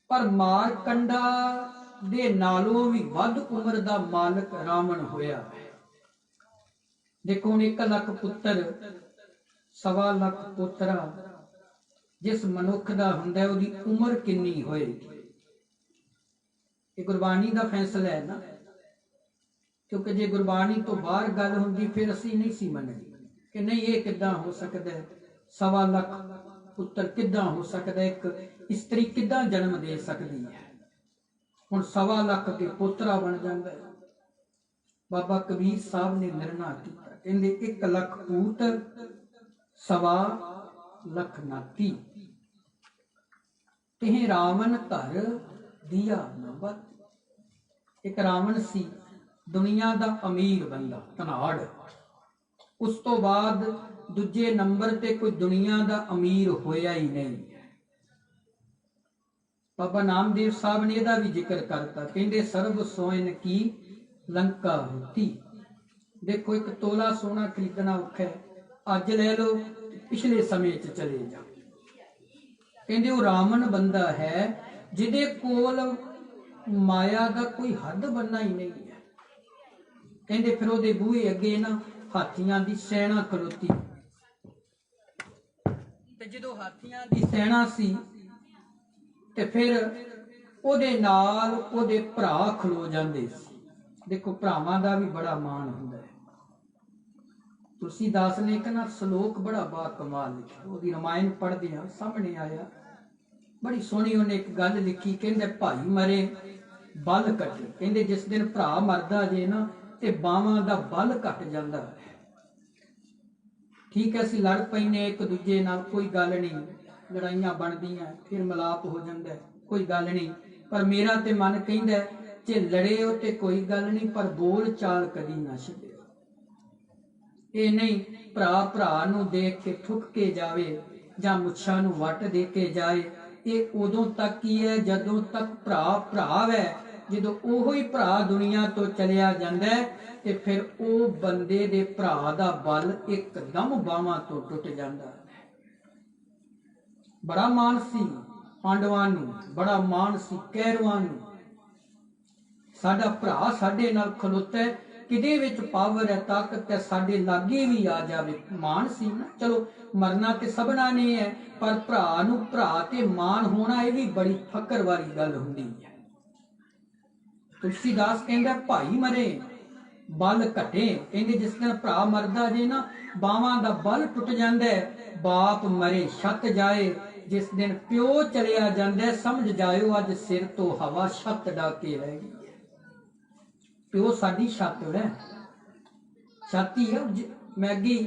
पर मारकंडा दे नालों भी वध उम्र दा मालक रावण होया है। देखो हुण 1 लाख पुत्र 1.25 लाख पोतरा जिस मनुख दा हुंदा उहदी उम्र किन्नी होएगी। ये गुरबाणी दा फैसला है ना, क्योंकि जे गुरबाणी तो बाहर गल हुंदी फिर असीं नहीं सी मननी कि नहीं ये किदां हो सकदा है, 1.25 लाख पुत्र किदां हो सकदा है, एक स्त्री किदां जन्म दे सकदी है। हुण 1.25 लाख के पोतरा बन जांदा है। बाबा कबीर साहब ने निर्णय किया, कहंदे 1 लाख पूत 1.25 लाख नाती, तिह रावण घर दिया नबत। एक रावण सी दुनिया दा अमीर बंदा धनाड़, उस तो बाद दूजे नंबर ते कोई दुनिया दा अमीर होया ही नहीं। बाबा नामदेव साहब ने इहदा भी जिक्र करता, कहंदे सर्ब सोइन की लंका होती। देखो 1 तोला सोना खरीदना औखा है, अज ले लो पिछले समय च चले जाओ। कहते वो रावण बंदा है जिहदे कोल माया का कोई हद बनना ही नहीं है। कहते फिर ਉਹਦੇ ਬੂਹੇ ਅੱਗੇ ना हाथियां दी सैना खलोती ते ਜਦੋਂ हाथियां दी सैना सी ते फिर ਉਹਦੇ ਨਾਲ ਉਹਦੇ ਭਰਾ ਖਲੋ ਜਾਂਦੇ ਸੀ। देखो ਭਰਾਵਾਂ ਦਾ भी बड़ा मान ਹੁੰਦਾ है। तुलसीदास ने एक ना श्लोक बड़ा बा कमाल लिखा, ਉਹਦੀ रामायण पढ़दे हां सामने आया, बड़ी सोहनी ਉਹਨੇ एक गल लिखी। कहंदे भाई मरे बल कटे, कहंदे जिस दिन भरा मरदा जे ना ते बावां दा बल घट जांदा है। ठीक है ਅਸੀਂ लड़ पैने एक दूजे नाल, कोई गल नहीं, लड़ाइयां बनदियां फिर मिलाप हो जांदा, कोई गल नहीं, पर मेरा ते मन कहंदा जे लड़े हो ते कोई गल नहीं, पर बोल चाल कदी ना छड्डिओ। ਇਹ नहीं ਭਰਾ ਭਰਾ ਨੂੰ देख के ठुक के जावे ਜਾਂ ਮੁੱਛਾਂ ਨੂੰ ਵੱਟ ਦੇ ਕੇ ਜਾਏ। ਇਹ ਉਦੋਂ ਤੱਕ ਹੀ ਹੈ ਜਦੋਂ ਤੱਕ ਭਰਾ ਭਰਾ ਹੈ। ਜਦੋਂ ਉਹੀ ਭਰਾ ਦੁਨੀਆ ਤੋਂ ਚਲਿਆ ਜਾਂਦਾ ਤੇ ਫਿਰ ਉਹ ਬੰਦੇ ਦੇ ਭਰਾ ਦਾ ਬਲ ਇੱਕਦਮ ਬਾਹਾਂ ਤੋਂ ਟੁੱਟ ਜਾਂਦਾ ਹੈ। ਬੜਾ ਮਾਣ ਸੀ ਪਾਂਡਵਾਂ ਨੂੰ, ਬੜਾ ਮਾਣ ਸੀ ਕੈਰਵਾਂ ਨੂੰ, ਸਾਡਾ ਭਰਾ ਸਾਡੇ ਨਾਲ ਖਲੋਤਾ, ਕਿਹਦੇ ਵਿੱਚ ਪਾਵਰ है ताकत है, साडे लागे भी आ जावे। मान सी ना, चलो मरना ते सबना ने है, पर भरा नूं भरा ते मान होना ये भी बड़ी फकर वाली गल हुंदी है। तुलसीदास कहंदा भाई मरे बल घटे, कहंदे जिस दिन भरा मरदा जे ना बावां दा बल टुट जांदा है। बाप मरे छत जाए, जिस दिन प्यो चलिया जांदा समझ जाओ अज सिर तो हवा छत डाके रह गई। प्यो साडी छत है, छाती है। मैं अगे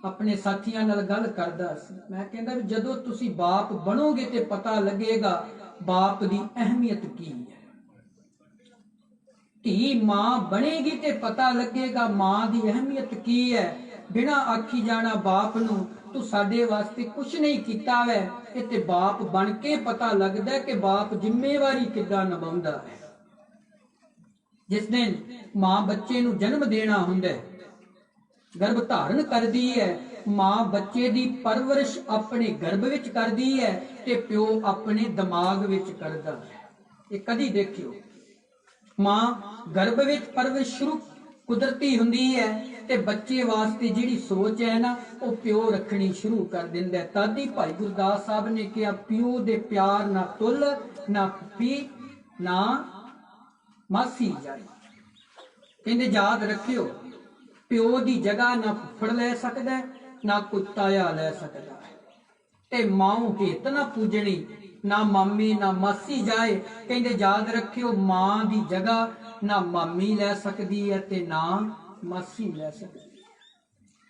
अपने साथियों नाल गल करदा सी, मैं कहंदा भी जदों तुसी बाप बनोगे ते पता लगेगा बाप दी अहमियत की है। धी मां बनेगी ते पता लगेगा मां दी अहमियत की है। बिना आखी जाना बाप नूं तू साडे वास्ते कुछ नहीं कीता वै, ते बाप बन के पता लगदा कि बाप जिम्मेवारी किदां निभाउंदा है। जिस दिन मां बच्चे नूं जन्म देना हुंदा है, गर्भ धारण करदी है, मां बच्चे दी परवरिश अपने गर्भ विच करदी है ते प्यो अपने दिमाग विच करदा है। ये कदी देखियो, मां गर्भ विच परवरिश शुरू कुदरती हुंदी है ते बच्चे वास्ते जिहड़ी सोच है ना वो प्यो रखनी शुरू कर दिंदा है। तादी भाई गुरदास साहब ने कहा प्यो दे प्यार ना तुल ना फी ना मासी जाए। कहंदे याद रखियो प्यो दी जगह ना फुफड़ ले सकदा ना कोई ताया ले सकदा ते मां हेत ना पूजनी ना मामी ना मासी जाए। कहंदे याद रखियो मां दी जगह ना मामी ले सकदी है ते ना मासी ले सकदी है।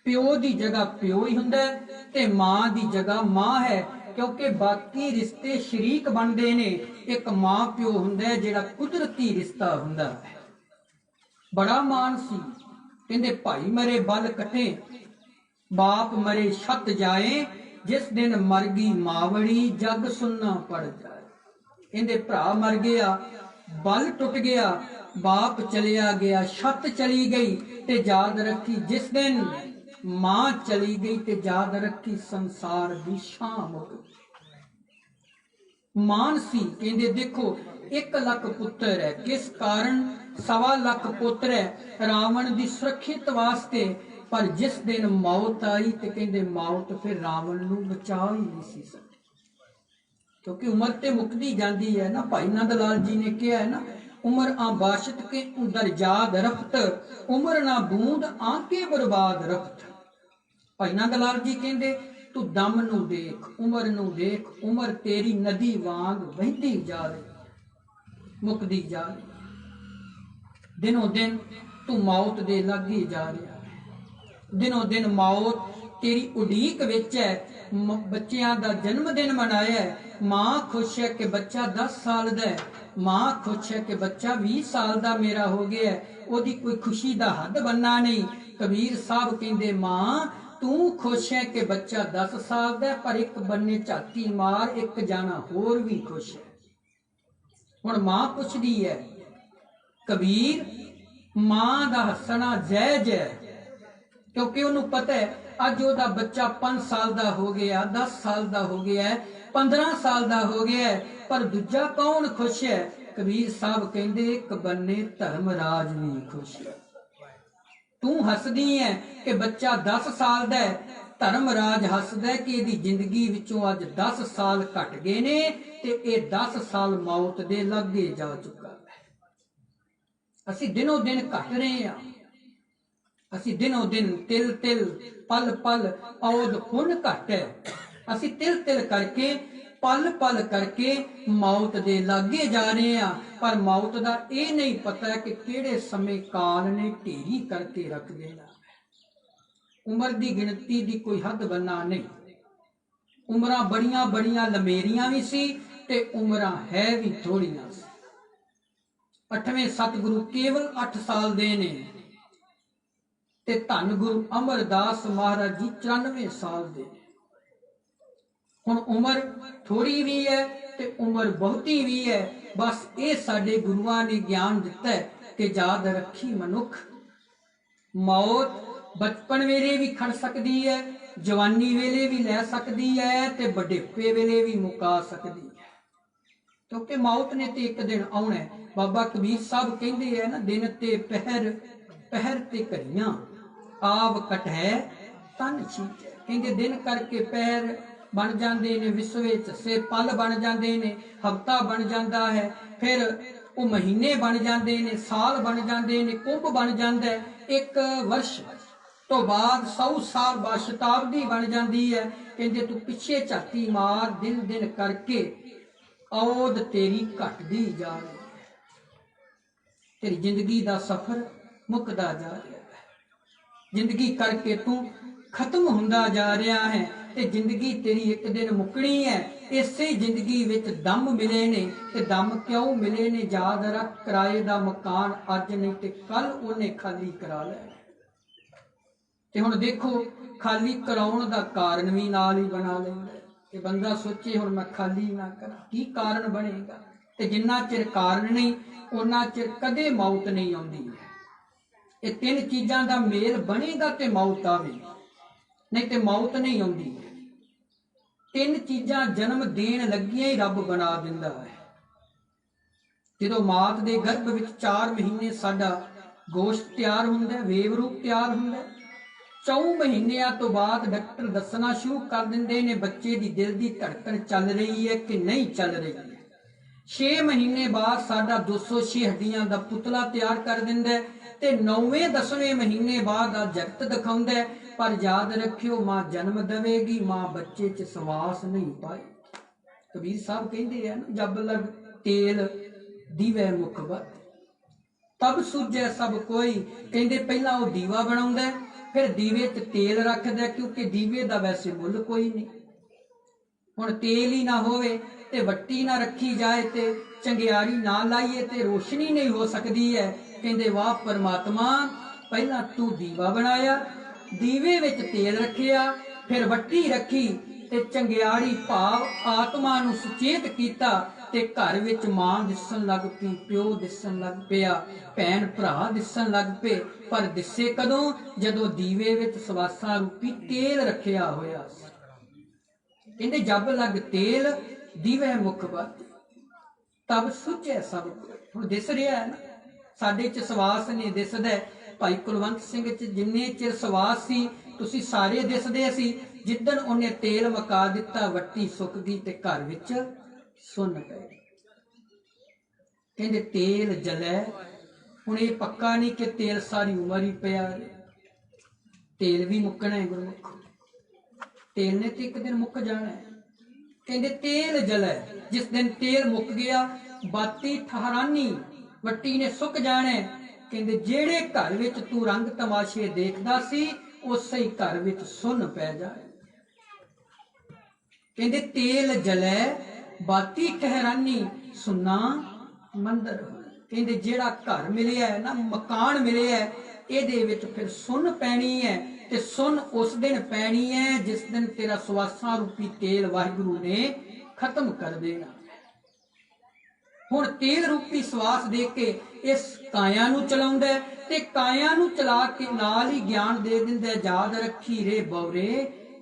प्यो दी जगह प्यो ही हुंदा है ते मां दी जगह मां है, क्योंकि बाकी रिश्ते शरीक बनते ने, एक मां प्यो हुंदा है जिहड़ा कुदरती रिश्ता हुंदा है। बड़ा मान सी, कहंदे भाई मरे बल कटे बाप मरे छत जाए, जिस दिन मर गई मावड़ी जग सुनना पड़ जाए। कहंदे भरा मर गया, बल टुट गया, बाप चलिया गया, छत चली गई, ते याद रखी जिस दिन मां चली गई ते याद रखी संसार दी शाम हो गई। मान सी, कहंदे देखो 1 लाख पुत्र है, किस कारण 1.25 लाख पुत्र है रावण दी सुरक्षित वास्ते, पर जिस दिन मौत आई ते कहंदे मौत फिर रावण नूं बचा ही नहीं सी सकती, क्योंकि उम्र ते मुकदी जांदी है ना। भाई नंद लाल जी ने कहा है ना, उम्र आबाशत के उधर जाद रफ्त, उम्र ना बूंद आके बर्बाद रफ्त। भाई नंद लाल जी कहंदे तू दम नूं देख, उम्र नूं देख, उम्र तेरी नदी वांग वहदी जा रही, मुकदी जा रही, दिनों दिन तू मौत दे लगी जा रहा है। दिनों दिन मौत तेरी उड़ीक विच है। बच्चियां दा जन्म दिन मनाया है, मां खुश है कि बच्चा 10 साल दा है, मां खुश है कि बच्चा 20 साल दा मेरा हो गया है, ओदी कोई खुशी दा हद बनना नहीं। कबीर साहब कहंदे मां तू खुश है कि बच्चा 10 साल दा, पर एक बन्ने झाती मार एक जाना होर भी खुश है। हुण मां पुछदी है, कबीर मां दा हसना जायज है, क्योंकि उन्होंने पता है अज ओदा बच्चा 5 साल का हो गया, 10 साल का हो गया, 15 साल का हो गया, पर दूजा कौन खुश है? कबीर साहब कहते एक बन्ने धर्मराज भी खुश है। तू हसदी है कि बच्चा 10 साल का है, धर्मराज हसदा कि इहदी जिंदगी विचों अज 10 साल घट गए ने ते इह 10 साल मौत दे लगे जा चुका है। असीं दिनों दिन घट रहे हैं, असीं दिनों दिन तिल तिल पल पल औद हुण घट है। असीं तिल तिल करके पल पल करके मौत दे लागे जा रहे हैं, पर मौत दा ये नहीं पता कि किहड़े समय काल ने ढेरी करके रख देना। उम्र की गिनती की कोई हद बन्ना नहीं। उम्रां बड़ियां बड़ियां लमेरियां भी सी ते उम्रां है भी थोड़ियां सी। 8वें सतगुरु केवल 8 साल दे ने ते धन गुरु अमरदास महाराज जी 94 साल दे। हुण उम्र थोड़ी भी है ते उम्र बहुती भी है। बस ये साडे गुरुआं ने ज्ञान दिता है कि याद रखी मनुख, मौत बचपन वेले भी खड़ सकती है, जवानी वेले भी लै सकती है ते बुढ़ेपे वेले भी मुका सकती है, क्योंकि मौत ने तो एक दिन आना है। बाबा कबीर साहब कहते हैं ना, दिन ते पहर पहर ते घड़ियां आव कट है तन छीट। कहते दिन करके पहर बन जाते ने, विश्व से पल बन जाते ने, हफ्ता बन जाता है, फिर वो महीने बन जाते ने, साल बन जाते ने, कुंभ बन जाता है, एक वर्ष तो बाद 100 साल बाद शताब्दी बन जाती है। कहते तू पिछे झाती मार, दिन दिन करके औद तेरी घटदी जा रही है, तेरी जिंदगी का सफर मुकदा जा रहा है, जिंदगी करके तू खत्म हुंदा जा रहा है ते जिंदगी तेरी एक दिन मुकनी है। इसे जिंदगी विच दम मिले ने ते दम क्यों मिले ने? याद रख, किराए दा मकान अज नहीं ते कल उन्हें खाली करा लेना। ते हुण देखो खाली कराउण दा कारण भी नाल ही बना लैंदा कि बंदा सोचे हुण मैं खाली ना करा, की कारण बनेगा? ते जिन्ना चिर कारण नहीं उन्ना चिर कदे मौत नहीं आउंदी है। ये 3 चीज़ां दा मेल बनेगा ते मौत आवेगी, नहीं ते मौत नहीं आउंदी है। 3 चीज़ां जन्म देण लगियां ही रब बना दिंदा है। जदों मात दे गर्भ विच 4 महीने साडा गोश्त तैयार हुंदा, वेवरूप तैयार हुंदा, 4 महीनों तो बाद डॉक्टर दसना शुरू कर देंगे ने बच्चे की दिल की धड़कन चल रही है कि नहीं चल रही है। 6 महीने बाद साडा 206 हड्डियां का पुतला तैयार कर देंगे ते 9वें 10वें महीने बाद जगत दिखाउंदा है। पर याद रखियो, मां जन्म देवेगी, मां बच्चे च सवास नहीं पाए। कबीर साहब कहते हैं ना, जब लग तेल दीवे मुख बत तब सूझे सब कोई। कहते पहला वो दीवा बनाउंदा, फिर दीवे च तेल रखदा, क्योंकि दीवे दा वैसे मुल कोई नहीं। हुण तेल ही ना होवे ते वट्टी ना रखी जाए ते चंगियारी ना लाइए ते रोशनी नहीं हो सकती है। कहते वाह परमात्मा, पहला तू दीवा बनाया, दीवे विच तेल रखिया, फिर वट्टी रखी ते चंगियारी भाव आत्मा नूं सुचेत कीता ते घर विच मां दिसन लग पई, प्यो दिसन लग पिया, भैन भरा दिसन लग पे। पर दिसे कदों? जदों दीवे विच सवासा रूपी तेल रखिया होया सी। कहंदे जब लग तेल दीवे मुख बत तब सुझे सब कोई। हुण दिस रहा है ना, साडे च सवास नहीं दिसदा। भाई कुलवंत सिंह च जिन्ने चिर सवास सी तुसीं सारे दिसदे सी, जिद्दन उन्हें तेल मका दिता वट्टी सुक गई ते घर विच सुन पे। कहंदे तेल जलै, हुण ये पक्का नहीं कि तेल सारी उम्र ही पिया, तेल भी मुकना है गुरमुख, तेल ने तो एक दिन मुक जाना है। कहंदे तेल जलै, जिस दिन तेल मुक गया बाती ठहरानी, वट्टी ने सुक जाना है। कहंदे जेड़े घर विच तू रंग तमाशे देखदा सी उसे ही घर विच सुन पै जाए। कहंदे तेल जलै बाती ठहरानी, सुना मंदिर। कहंदे जेड़ा घर मिलिया है ना, मकान मिलिया है, इहदे विच फिर सुन पैनी है ते सुन उस दिन पैनी है जिस दिन तेरा सुवासा रूपी तेल वाहिगुरु ने खत्म कर देना। ਹੁਣ ਤੇਲ रूपी ਸਵਾਸ ਦੇ ਕੇ ਇਸ ਕਾਇਆ ਨੂੰ ਚਲਾਉਂਦਾ ਤੇ ਕਾਇਆ ਨੂੰ ਚਲਾ ਕੇ ਨਾਲ ਹੀ ਗਿਆਨ ਦੇ ਦਿੰਦਾ, ਯਾਦ ਰੱਖੀ ਰੇ ਬੌਰੇ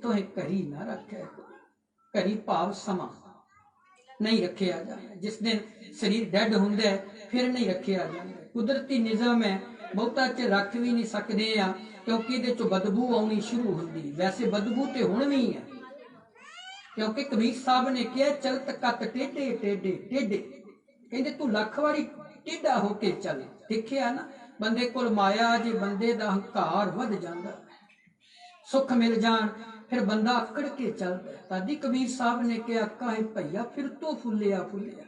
ਤੋਏ ਘਰੀ ਨਾ ਰੱਖੇ। ਘਰੀ ਭਾਵ ਸਮਾਂ नहीं रखिया जाता। जिस दिन शरीर डैड हुंदा फिर नहीं रखिया जाता। कुदरती निज़ाम है, बहुता च रख भी नहीं सकते आ क्योंकि इहदे चों बदबू आउणी शुरू हुंदी। वैसे बदबू तो हुण भी है क्योंकि कबीर साहब ने कहा चलत कत टेढ़े टेढ़े टेढ़े, कहंदे तू लख वारी टेढ़ा होके चल। देखिया ना बंदे कोल माया जे बंदे दा हंकार वध जांदा, सुख मिल जाण फिर बंदा अकड़ के चलता। तादी कबीर साहब ने कहा काहे भैया फिर तो फुलिया फुलिया,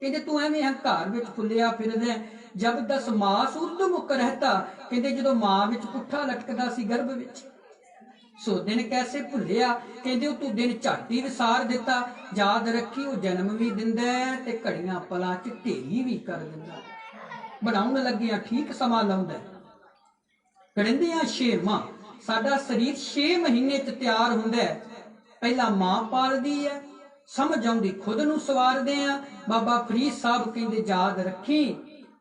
कहते तू एवें हंकार विच फुलिया फिरदा। जब 10 मास उर्दमुख रहता, कहते जो मां विच पुट्ठा लटकदा सी गर्भ विच, सो दिन कैसे भुलिया। कहते तू दिन झाटी विसार दिता। याद रखी वो जन्म भी दिंदा ते घड़ियां पलां च ढेरी भी कर दिंदा। बनाउण लगिया ठीक समा लाउंदा। गड़िंदियां 6 माह साडा शरीर 6 महीने च तैयार हुंदा है। पहला मां पालदी है, समझ आउंदी खुद नूं सवारदे आ। बाबा फरीद साहब कहंदे याद रखी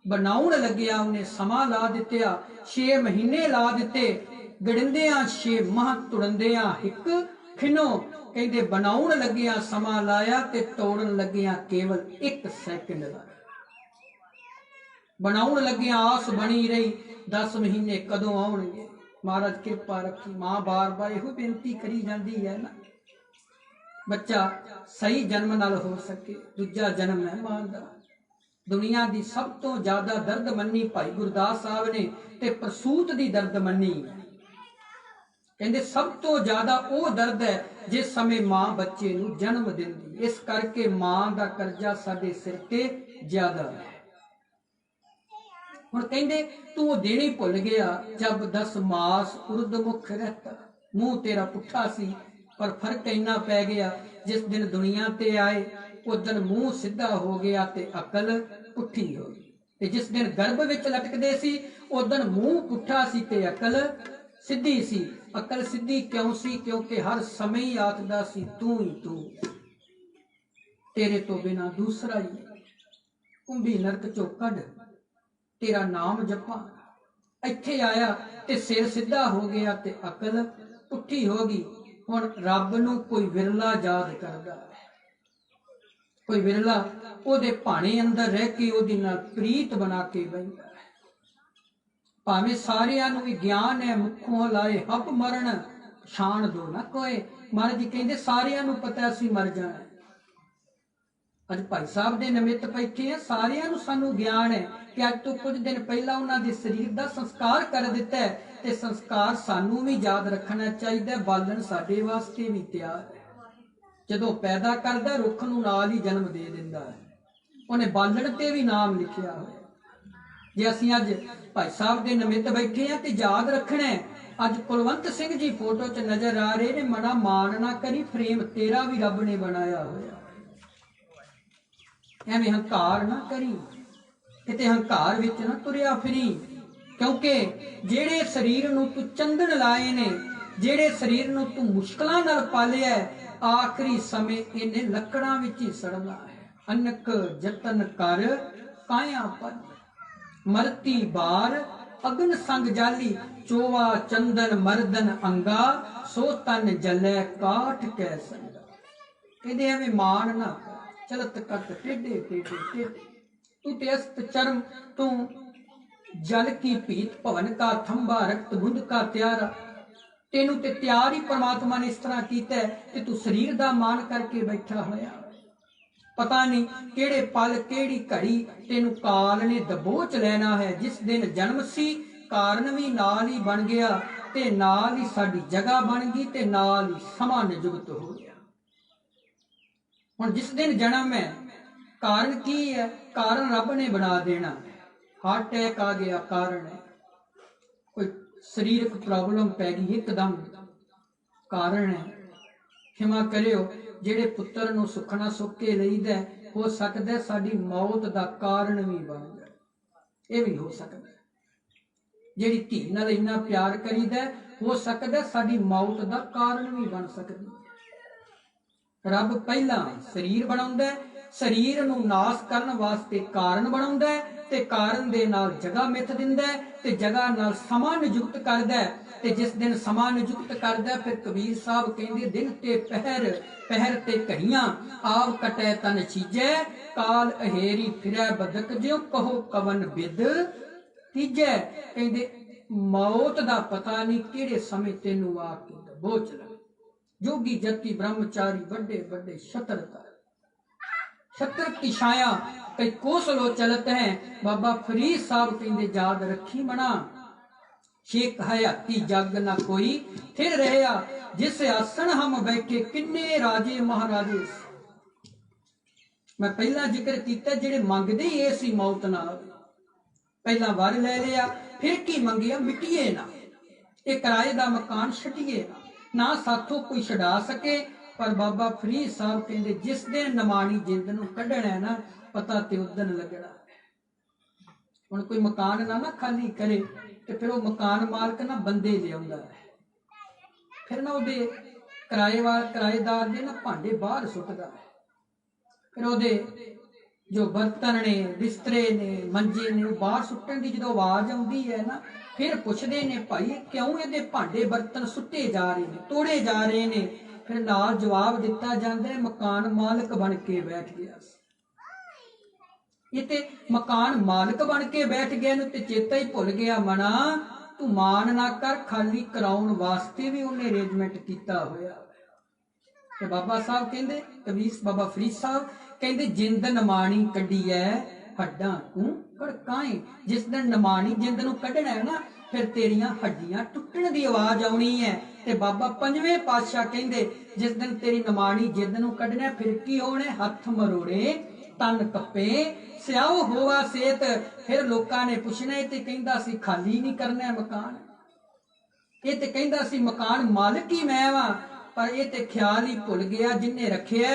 बनाउण लग्या उन्हें समा ला दित्या, 6 महीने ला दिते। गड़िंदियां 6 माह तुड़ंदियां हिक खिनो, कहंदे बनाउण लग्या समा लाया ते तोड़न लग्या केवल 1 सैकंड लाया। बनाउण लग्या आस बनी रही 10 महीने कदों आउणगे। महाराज कृपा रखी। मां बार बार यही बेनती करी जाती है ना, बच्चा सही जन्म नाल हो सके। दूजा जन्म है मां दा। दुनिया की सब तो ज्यादा दर्द मनी भाई गुरदास साहब ने ते प्रसूत की दर्द मनी। कहते सब तो ज्यादा वो दर्द है जिस समय मां बच्चे नूं जन्म दिंदी। इस करके मां का कर्जा साडे सिर ते ज्यादा है। हुण कहंदे तू दिन ही भुल गया जब 10 मास उर्दमुख रहता। मुंह तेरा पुट्ठा सी पर फर्क इन्ना पै गया जिस दिन दुनिया ते आए उस दिन मुंह सीधा हो गया ते अकल पुट्ठी हो गई। ते जिस दिन गर्भ विच लटकदे सी उस दिन मुंह पुट्ठा सी ते अकल सीधी सी। अकल सीधी क्यों सी? क्योंकि हर समय ही आखदा सी तू ही तू, तेरे तो बिना दूसरा ही। कुंभी नरक चो कढ तेरा नाम जपा। इत्थे आया ते सिर सीधा हो गया ते अकल पुट्ठी हो गई। हुण रब नूं कोई विरला याद करदा है, कोई विरला ओदे भाणे अंदर रह के ओदे नाल प्रीत बना के बैठा है। भावें सारियां नूं भी ज्ञान है मुखों लाए हब मरण पछाण दो ना कोई। महाराज जी कहंदे सारियां नूं पता असीं मर जाना। अज भाई साहब दे निमित्त बैठे हैं, सारियां नूं सानूं ज्ञान है कि अज तो कुछ दिन पहला उन्हां दे शरीर दा संस्कार कर दिता है ते संस्कार सानूं भी याद रखना चाहिए। बालन साडे वास्ते भी तैयार है। जदों पैदा करदा रुख नूं नाल ही जन्म दे दिंदा है। उन्हें बालन ते भी नाम लिखिया होया। जे असीं अज भाई साहब दे निमित्त बैठे हैं ते याद रखना है। अज कुलवंत सिंह जी फोटो च नजर आ रहे ने। मना मान ना करी, फ्रेम तेरा भी रब ने बनाया होया। एवें हंकार ना करी, किते हंकार विच ना तुरिया फिरी। क्योंकि जेड़े शरीर नूं तू चंदन लाए ने, जेड़े शरीर नूं तू मुश्किलां नाल पालिया है, आखिरी समय इन्हें लकड़ां विच ही सड़ना है। अनक जतन कर काया पर मरती बार अगन संग जाली। चोवा चंदन मर्दन अंगा सो तन जलै काठ कै संगा। कहदे एवें मान ना कर, चलत कत टेढ़े टेढ़े टेढ़े। तू ते अस्त चरम तू जल की पीत भवन का थंबा रक्त बुंद का त्यारा। तेनू ते त्यार ही परमात्मा ने इस तरह कीता है कि तू शरीर दा मान करके बैठा होया। पता नहीं केड़े पल केड़ी घड़ी तेनू काल ने दबोच लेना है। जिस दिन जन्म सी कारण भी नाल ही बन गया ते नाल ही साडी जगह बन गई ते नाल ही समा निजुगत हो गया। हुण जिस दिन जन्म है कारण की है? कारण रब ने बना देना। हार्ट अटैक आ गया कारण है, कोई शरीरक प्रॉब्लम पै गई एकदम कारण है। क्षमा करियो जेड़े पुत्र नूं सुखना सुख के लईदा हो सकदा है साडी मौत दा कारण भी बन जाए। ये भी हो सकदा है। जेड़ी धी नाल इन्ना प्यार करीदा हो सकदा है साडी मौत दा कारण भी बन सकदी है। रब पहला शरीर बनाउंदा शरीर नूं नाश करन वास्ते कारण बनाउंदा है ते कारण दे नाल जगह मिथ दिंदा है ते जगह नाल समा नियुक्त करदा है ते जिस दिन समा नियुक्त करदा है फिर कबीर साहब कहंदे दिन ते पहर पहर ते घड़ियां आप कटै तन छीजै काल अहेरी फिरै बदक ज्यों कहो कवन बिद तीजै कहंदे मौत दा पता नहीं किहड़े समय तेनू आके दबोच लवे जोगी जति ब्रह्मचारी बड़े बड़े शत्र की छाया कई कोसलो चलत है बाबा फरीद साहब कहंदे याद रखी मना शेख हयाती जग ना कोई फिर रहया जिस आसन हम बैठे किन्ने राजे महाराजे मैं पहला जिक्र किया जेड़े मंगदे ही सी मौत नाल पहला वर ले लिया फिर की मंगिया मिटिए ना ये किराए दा मकान छड्डिए ना साथों कोई छड़ा सके पर बाबा फरीद साहब कहते जिस दिन नमानी जिंद नूं कढ़ना है ना पता ते उस दिन लगना हुण कोई मकान ना खाली करे ते फिर वो मकान मालक ना बंदे लिआउंदा है फिर ना उहदे किराएदार दे ना भांडे बाहर सुट्टदा है फिर उहदे जो बर्तन ने बिस्तरे ने मंजे ने बाहर सुट्टण दी जदों आवाज आउंदी है ना फिर पुछदे ने भाई क्यों इहदे भांडे बर्तन सुट्टे जा रहे ने तोड़े जा रहे ने फिर नाल जवाब दिता जांदा है मकान मालिक बन के बैठ गया इते मकान मालिक बन के बैठ गया नु ते चेता ही भुल गया मना तू मान ना कर खाली कराउण वास्ते भी उन्हें अरेंजमेंट किया होया ते बाबा साहब कहंदे कबीर बाबा फरीद साहब कहंदे जिंद नमाणी कड्डी है हड्डां तू कड़काए जिस दिन नमाणी जिंद नूं कढना है ना फिर तेरियां हड्डियां टुटण दी आवाज आउणी है ते बाबा पंजवें पातशाह कहंदे जिस दिन तेरी नमाणी जिंद नूं कढना फिर की होणे हथ मरोड़े तन कप्पे स्याओ होवा सेत फिर लोकां ने पुछना ते कहंदा सी खाली नहीं करना मकान ये ते कहंदा सी मकान मालिक ही मैं वां पर ये ते ख्याल ही भुल गया जिन्हें रखिया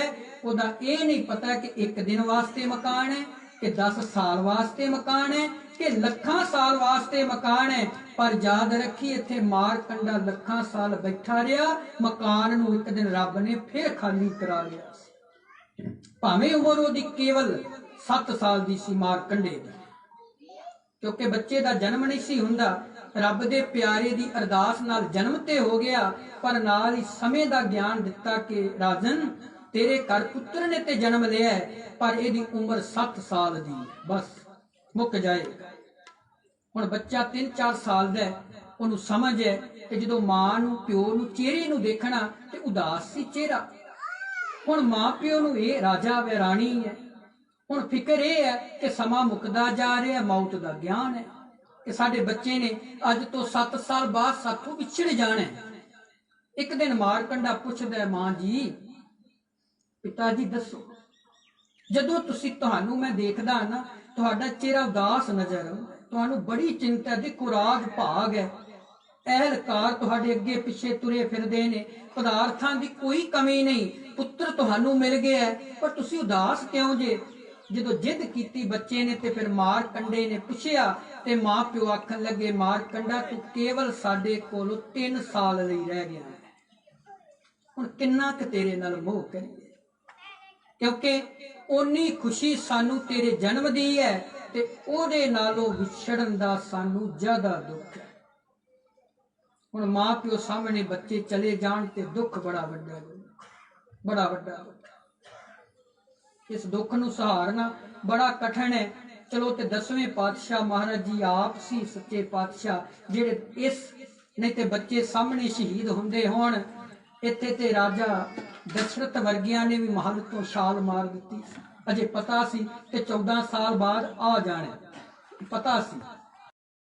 ओदा ये नहीं पता कि एक दिन वास्ते मकान है कि 10 साल वास्ते मकान है कि लखां साल वास्ते मकान है पर याद रखी इत्थे मार कंडा लखां साल बैठा रहा मकान नूं एक दिन रब ने फिर खाली करा लिया भावें उम्र ओदी केवल 7 साल दी सी मार कंडे दी क्योंकि बच्चे का जन्म नहीं सी हुंदा रब दे प्यारे दी अरदास नाल जन्म ते हो गया पर नाल ही समय दा ज्ञान दिता कि राजन तेरे घर पुत्र ने ते जन्म लिया है पर इहदी उम्र 7 साल दी बस मुक जाएगा हुण बच्चा 3-4 साल दा उहनूं समझ है कि जदों मां नूं प्यो नूं चेहरे नूं देखना ते उदास सी चेहरा हुण मां प्यो नूं इह राजा वे राणी है हुण फिक्र यह है कि समा मुकदा जा रहा है मौत का ज्ञान है कि साडे बच्चे ने अज तो 7 साल बाद साथों विछड़ जाना है एक दिन मार कंडा पुछदा मां जी पिता जी दसो जदों तुसी तुहानू मैं देखदा ना तुहाडा चेहरा उदास नजर आउंदा तुहानू बड़ी चिंता देखो राज भाग है अहलकार तुहाडे अगे पिछे तुरे फिरदे ने पदार्थां दी कोई कमी नहीं पुत्र तुहानू मिल गया है पर तुसी उदास क्यों जे जदों जिद कीती बच्चे ने ते फिर मार कंडे ने पुछया ते मां प्यो आखन लगे मार कंडा तू केवल साडे कोलों 3 साल लई रह गया है हुण किन्ना क तेरे नाल मोह करिए क्योंकि उन्नी खुशी सानू तेरे जन्म दी है ते ओदे नालों विछड़न दा सानू ज्यादा दुख है हुण मां प्यो सामने बच्चे चले जाण ते दुख बड़ा वड्डा इस दुख नूं सहारना बड़ा कठिन है चलो ते 10वें पातशाह महाराज जी आप सी सच्चे पातशाह जेड़े इस नहीं ते बच्चे सामने शहीद हुंदे होण इत्थे ते राजा दशरथ वर्गिया ने भी महल तो छाल मार दी अजे पता सी कि 14 साल बाद आ जाने पता सी